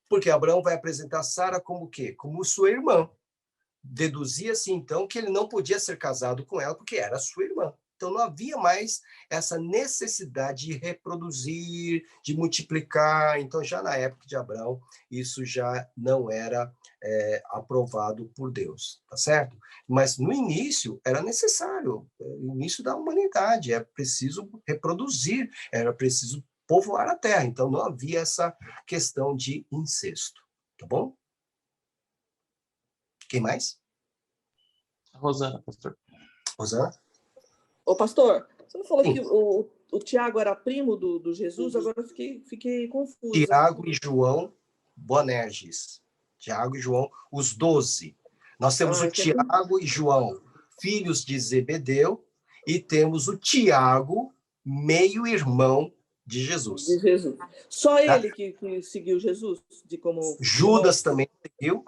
Porque Abraão vai apresentar Sara como o quê? Como sua irmã. Deduzia-se, então, que ele não podia ser casado com ela, porque era sua irmã. Então, não havia mais essa necessidade de reproduzir, de multiplicar. Então, já na época de Abraão, isso já não era aprovado por Deus, tá certo? Mas, no início, era necessário, no início da humanidade, era preciso reproduzir, era preciso povoar a terra. Então, não havia essa questão de incesto, tá bom? Quem mais? Rosana, pastor. Rosana? Ô, pastor, você não falou que o Tiago era primo do Jesus? Agora eu fiquei confusa. Tiago e João Boanerges. Tiago e João, os 12. Nós temos o Tiago e João, filhos de Zebedeu, e temos o Tiago, meio-irmão de Jesus. De Jesus. Só Tá? ele que seguiu Jesus? Judas também seguiu.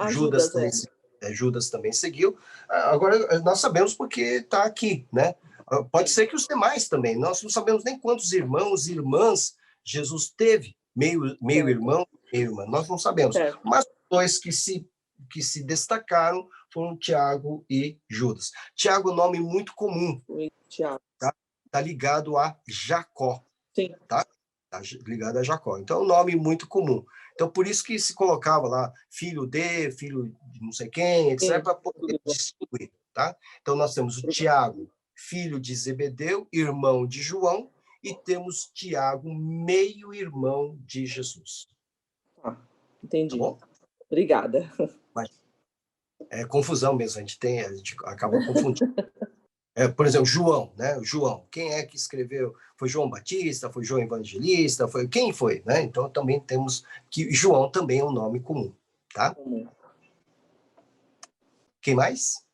Judas também seguiu. Agora, nós sabemos porque está aqui, né? Pode ser que os demais também. Nós não sabemos nem quantos irmãos e irmãs Jesus teve. Meio irmão, meio irmã. Nós não sabemos. Mas dois que se destacaram foram Tiago e Judas. Tiago é um nome muito comum. Tiago. Tá ligado a Jacó. Sim. Tá ligado a Jacó. Então, é um nome muito comum. Então, por isso que se colocava lá filho de não sei quem, etc., para poder distinguir. Tá? Então, nós temos o Tiago, filho de Zebedeu, irmão de João, e temos Tiago, meio-irmão de Jesus. Entendi. Tá bom? Obrigada. Mas é confusão mesmo, a gente acaba confundindo. Por exemplo, João, né? João, quem é que escreveu? Foi João Batista? Foi João Evangelista? Quem foi? Né? Então, também temos que João também é um nome comum, tá? Quem mais?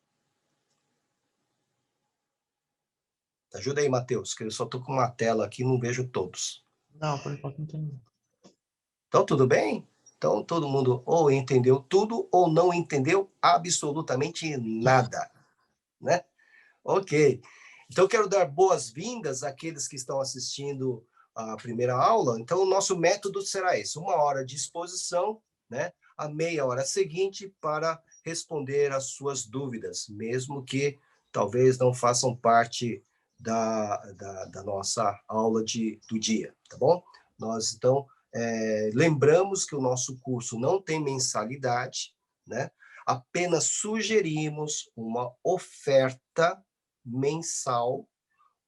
Ajuda aí, Matheus, que eu só estou com uma tela aqui e não vejo todos. Não, por enquanto não tem. Então, tudo bem? Então, todo mundo ou entendeu tudo ou não entendeu absolutamente nada, né? Ok. Então, quero dar boas-vindas àqueles que estão assistindo a primeira aula. Então, o nosso método será esse: 1 hora de exposição, né? A meia hora seguinte para responder às suas dúvidas, mesmo que talvez não façam parte da nossa aula do dia, tá bom? Nós, então, lembramos que o nosso curso não tem mensalidade, né? Apenas sugerimos uma oferta mensal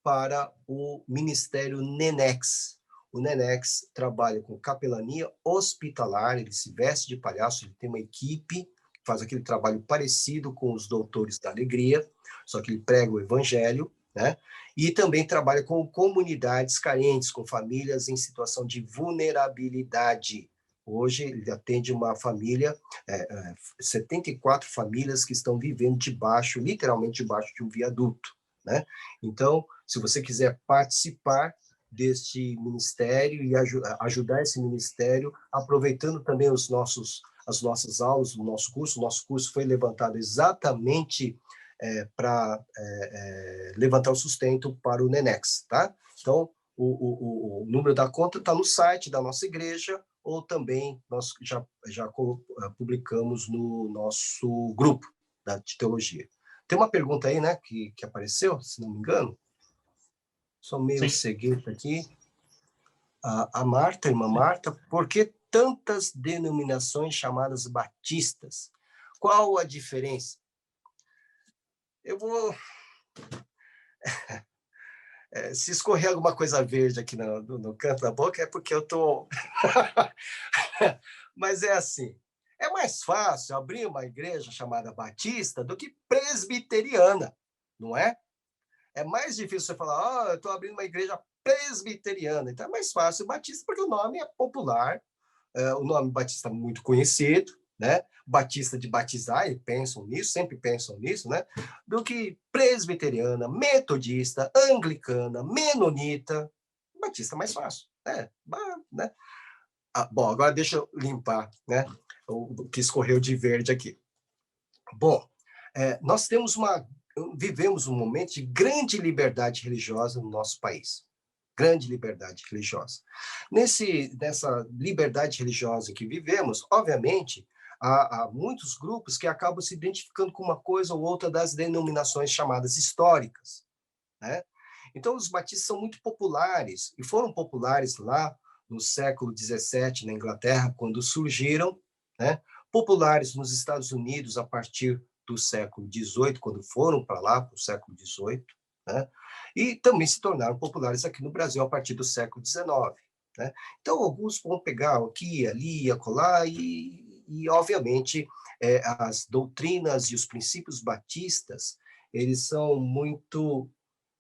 para o Ministério Nenex. O Nenex trabalha com capelania hospitalar, ele se veste de palhaço, ele tem uma equipe que faz aquele trabalho parecido com os Doutores da Alegria, só que ele prega o Evangelho, né? E também trabalha com comunidades carentes, com famílias em situação de vulnerabilidade. Hoje ele atende uma família, 74 famílias que estão vivendo literalmente debaixo de um viaduto, né? Então, se você quiser participar deste ministério e ajudar esse ministério, aproveitando também as nossas aulas, o nosso curso foi levantado exatamente para levantar o sustento para o Nenex, tá? Então, o número da conta está no site da nossa igreja, ou também nós já publicamos no nosso grupo de teologia. Tem uma pergunta aí, né, que apareceu, se não me engano. Sou meio cegueta aqui. A Marta, irmã Marta, por que tantas denominações chamadas batistas? Qual a diferença? Eu vou... se escorrer alguma coisa verde aqui no canto da boca, é porque eu estou... Mas é assim, é mais fácil abrir uma igreja chamada batista do que presbiteriana, não é? É mais difícil você falar, eu estou abrindo uma igreja presbiteriana. Então é mais fácil batista, porque o nome é popular, o nome batista é muito conhecido, né? Batista de batizar, e sempre pensam nisso, né? Do que presbiteriana, metodista, anglicana, menonita. Batista é mais fácil, né? Bom, agora deixa eu limpar, né? O que escorreu de verde aqui. Bom, nós vivemos um momento de grande liberdade religiosa no nosso país. Grande liberdade religiosa. Nessa liberdade religiosa que vivemos, obviamente, há muitos grupos que acabam se identificando com uma coisa ou outra das denominações chamadas históricas, né? Então, os batistas são muito populares, e foram populares lá no século XVII, na Inglaterra, quando surgiram, né? Populares nos Estados Unidos a partir do século XVIII, quando foram para lá, para o século XVIII, né? E também se tornaram populares aqui no Brasil a partir do século XIX, né? Então, alguns vão pegar aqui, ali, acolá, e obviamente, as doutrinas e os princípios batistas, eles são muito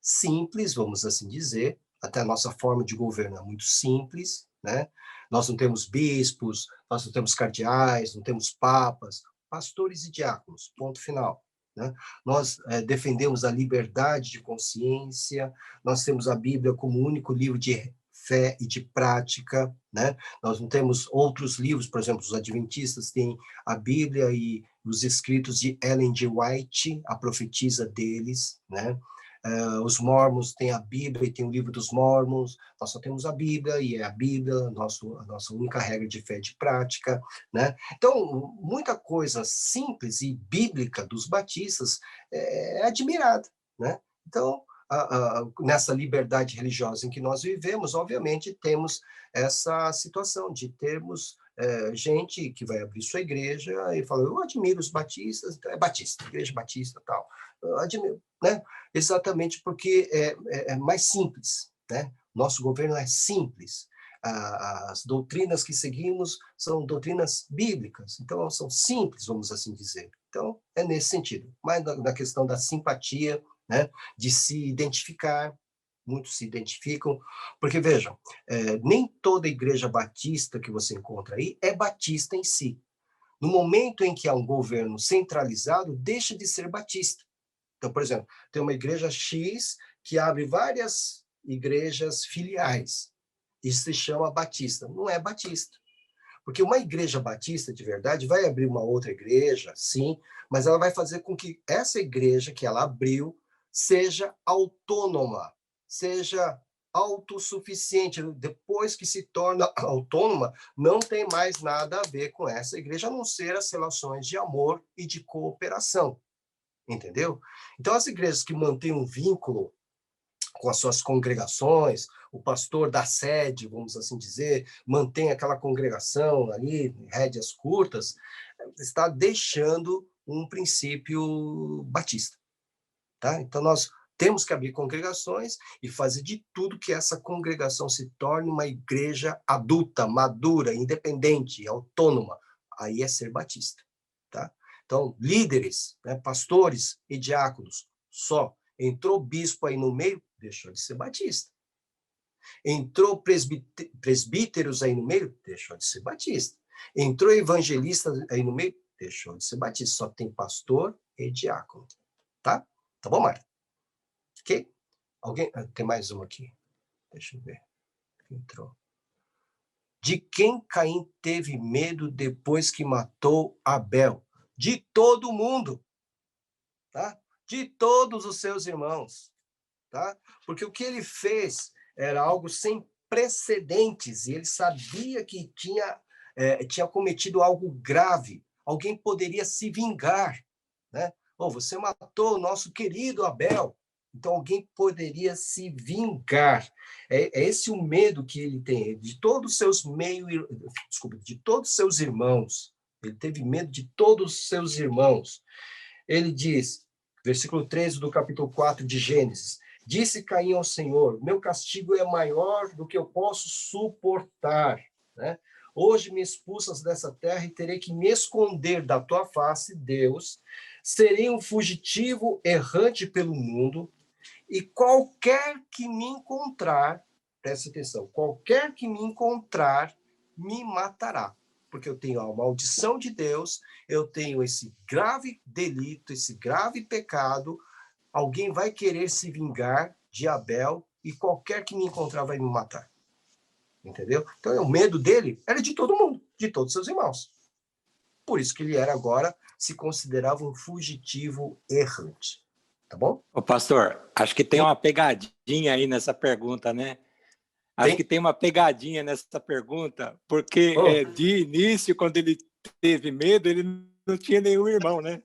simples, vamos assim dizer, até a nossa forma de governo é muito simples, né? Nós não temos bispos, nós não temos cardeais, não temos papas, pastores e diáconos, ponto final, né? Nós defendemos a liberdade de consciência, nós temos a Bíblia como o único livro de fé e de prática, né? Nós não temos outros livros, por exemplo, os adventistas têm a Bíblia e os escritos de Ellen G. White, a profetisa deles, né? Os mormons têm a Bíblia e tem o livro dos mormons, nós só temos a Bíblia, e é a Bíblia a nossa única regra de fé e de prática, né? Então, muita coisa simples e bíblica dos batistas é admirada, né? Então, nessa liberdade religiosa em que nós vivemos, obviamente, temos essa situação de termos gente que vai abrir sua igreja e fala, eu admiro os batistas, então é batista, igreja batista, tal. Eu admiro, né? Exatamente porque é mais simples, né? Nosso governo é simples. As doutrinas que seguimos são doutrinas bíblicas, então são simples, vamos assim dizer. Então, é nesse sentido. Mas na questão da simpatia, né? De se identificar, muitos se identificam, porque, vejam, nem toda igreja batista que você encontra aí é batista em si. No momento em que há um governo centralizado, deixa de ser batista. Então, por exemplo, tem uma igreja X que abre várias igrejas filiais. Isso se chama batista. Não é batista. Porque uma igreja batista, de verdade, vai abrir uma outra igreja, sim, mas ela vai fazer com que essa igreja que ela abriu seja autônoma, seja autossuficiente. Depois que se torna autônoma, não tem mais nada a ver com essa igreja, a não ser as relações de amor e de cooperação. Entendeu? Então, as igrejas que mantêm um vínculo com as suas congregações, o pastor da sede, vamos assim dizer, mantém aquela congregação ali, rédeas curtas, está deixando um princípio batista. Tá? Então, nós temos que abrir congregações e fazer de tudo que essa congregação se torne uma igreja adulta, madura, independente, autônoma. Aí é ser batista. Tá? Então, líderes, né, pastores e diáconos, só. Entrou bispo aí no meio, deixou de ser batista. Entrou presbíteros aí no meio, deixou de ser batista. Entrou evangelista aí no meio, deixou de ser batista. Só tem pastor e diácono. Tá? Tá bom, Marta? Ok? Alguém? Tem mais uma aqui. Deixa eu ver. Entrou. De quem Caim teve medo depois que matou Abel? De todo mundo, tá? De todos os seus irmãos, tá? Porque o que ele fez era algo sem precedentes e ele sabia que tinha cometido algo grave. Alguém poderia se vingar, né? Oh, você matou o nosso querido Abel. Então, alguém poderia se vingar. É esse o medo que ele tem, de todos os seus de todos os seus irmãos. Ele teve medo de todos os seus irmãos. Ele diz, versículo 13 do capítulo 4 de Gênesis, disse Caim ao Senhor, meu castigo é maior do que eu posso suportar, né? Hoje me expulsas dessa terra e terei que me esconder da tua face, Deus. Serei um fugitivo errante pelo mundo e qualquer que me encontrar, presta atenção, qualquer que me encontrar me matará. Porque eu tenho a maldição de Deus, eu tenho esse grave delito, esse grave pecado, alguém vai querer se vingar de Abel e qualquer que me encontrar vai me matar. Entendeu? Então, o medo dele era de todo mundo, de todos os seus irmãos. Por isso que ele era agora, se considerava um fugitivo errante. Tá bom? Ô, pastor, acho que tem uma pegadinha aí nessa pergunta, né? Acho que tem uma pegadinha nessa pergunta, porque de início, quando ele teve medo, ele não tinha nenhum irmão, né?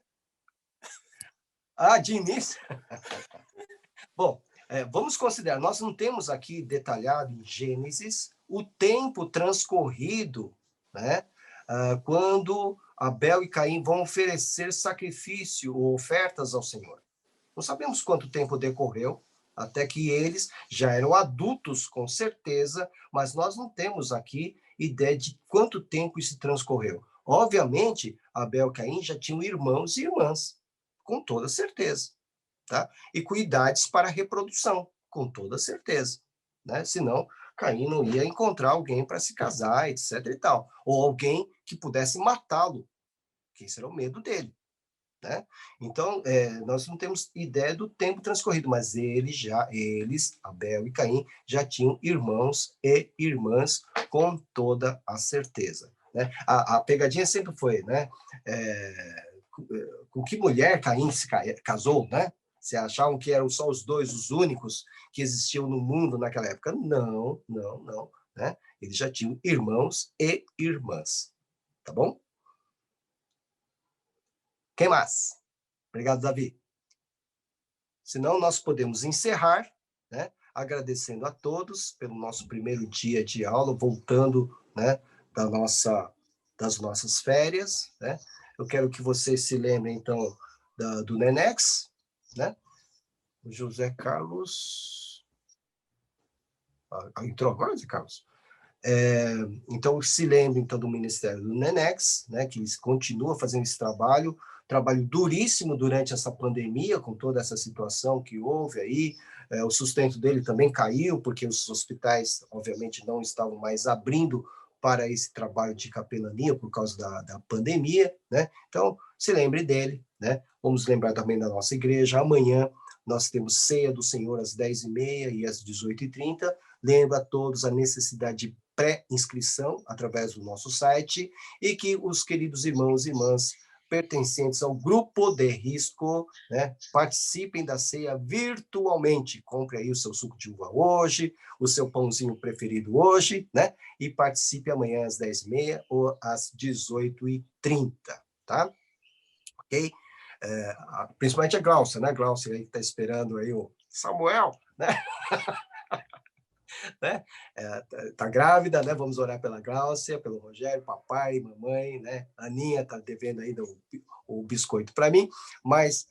Ah, de início? Bom, vamos considerar, nós não temos aqui detalhado em Gênesis o tempo transcorrido, né, quando Abel e Caim vão oferecer sacrifício ou ofertas ao Senhor. Não sabemos quanto tempo decorreu, até que eles já eram adultos, com certeza, mas nós não temos aqui ideia de quanto tempo isso transcorreu. Obviamente, Abel e Caim já tinham irmãos e irmãs, com toda certeza, tá? E com idades para reprodução, com toda certeza, né? Senão, Caim não ia encontrar alguém para se casar, etc. e tal, ou alguém que pudesse matá-lo, que esse era o medo dele. né? Então, nós não temos ideia do tempo transcorrido, mas eles, Abel e Caim, já tinham irmãos e irmãs com toda a certeza, né? A pegadinha sempre foi, né? Com que mulher Caim se casou, né? Se achavam que eram só os dois, os únicos que existiam no mundo naquela época. Não, não, não, né? Eles já tinham irmãos e irmãs, tá bom? Quem mais? Obrigado, Davi. Senão, nós podemos encerrar, né? Agradecendo a todos pelo nosso primeiro dia de aula, voltando, né, das nossas férias, né? Eu quero que vocês se lembrem, então, do Nenex, né? O José Carlos... entrou agora, José Carlos? Então, se lembre, então, do Ministério do Nenex, né, que continua fazendo esse trabalho duríssimo durante essa pandemia, com toda essa situação que houve aí. O sustento dele também caiu, porque os hospitais, obviamente, não estavam mais abrindo para esse trabalho de capelania por causa da pandemia, né? Então, se lembre dele, né? Vamos lembrar também da nossa igreja. Amanhã nós temos ceia do Senhor às 10h30 e às 18h30. Lembra a todos a necessidade de pré-inscrição através do nosso site e que os queridos irmãos e irmãs pertencentes ao grupo de risco, né, participem da ceia virtualmente. Compre aí o seu suco de uva hoje, o seu pãozinho preferido hoje, né, e participe amanhã às 10h30 ou às 18h30, tá? Ok? Principalmente a Glaucia, né? Glaucia aí que está esperando aí o Samuel, né? Né? Tá grávida, né? Vamos orar pela Gláucia, pelo Rogério, papai, mamãe, né? A Aninha tá devendo ainda o biscoito para mim, mas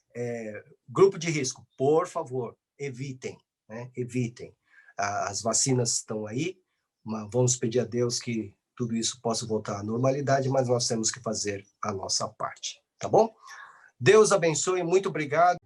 grupo de risco, por favor, evitem, né? Evitem. As vacinas estão aí, mas vamos pedir a Deus que tudo isso possa voltar à normalidade, mas nós temos que fazer a nossa parte, tá bom? Deus abençoe, muito obrigado.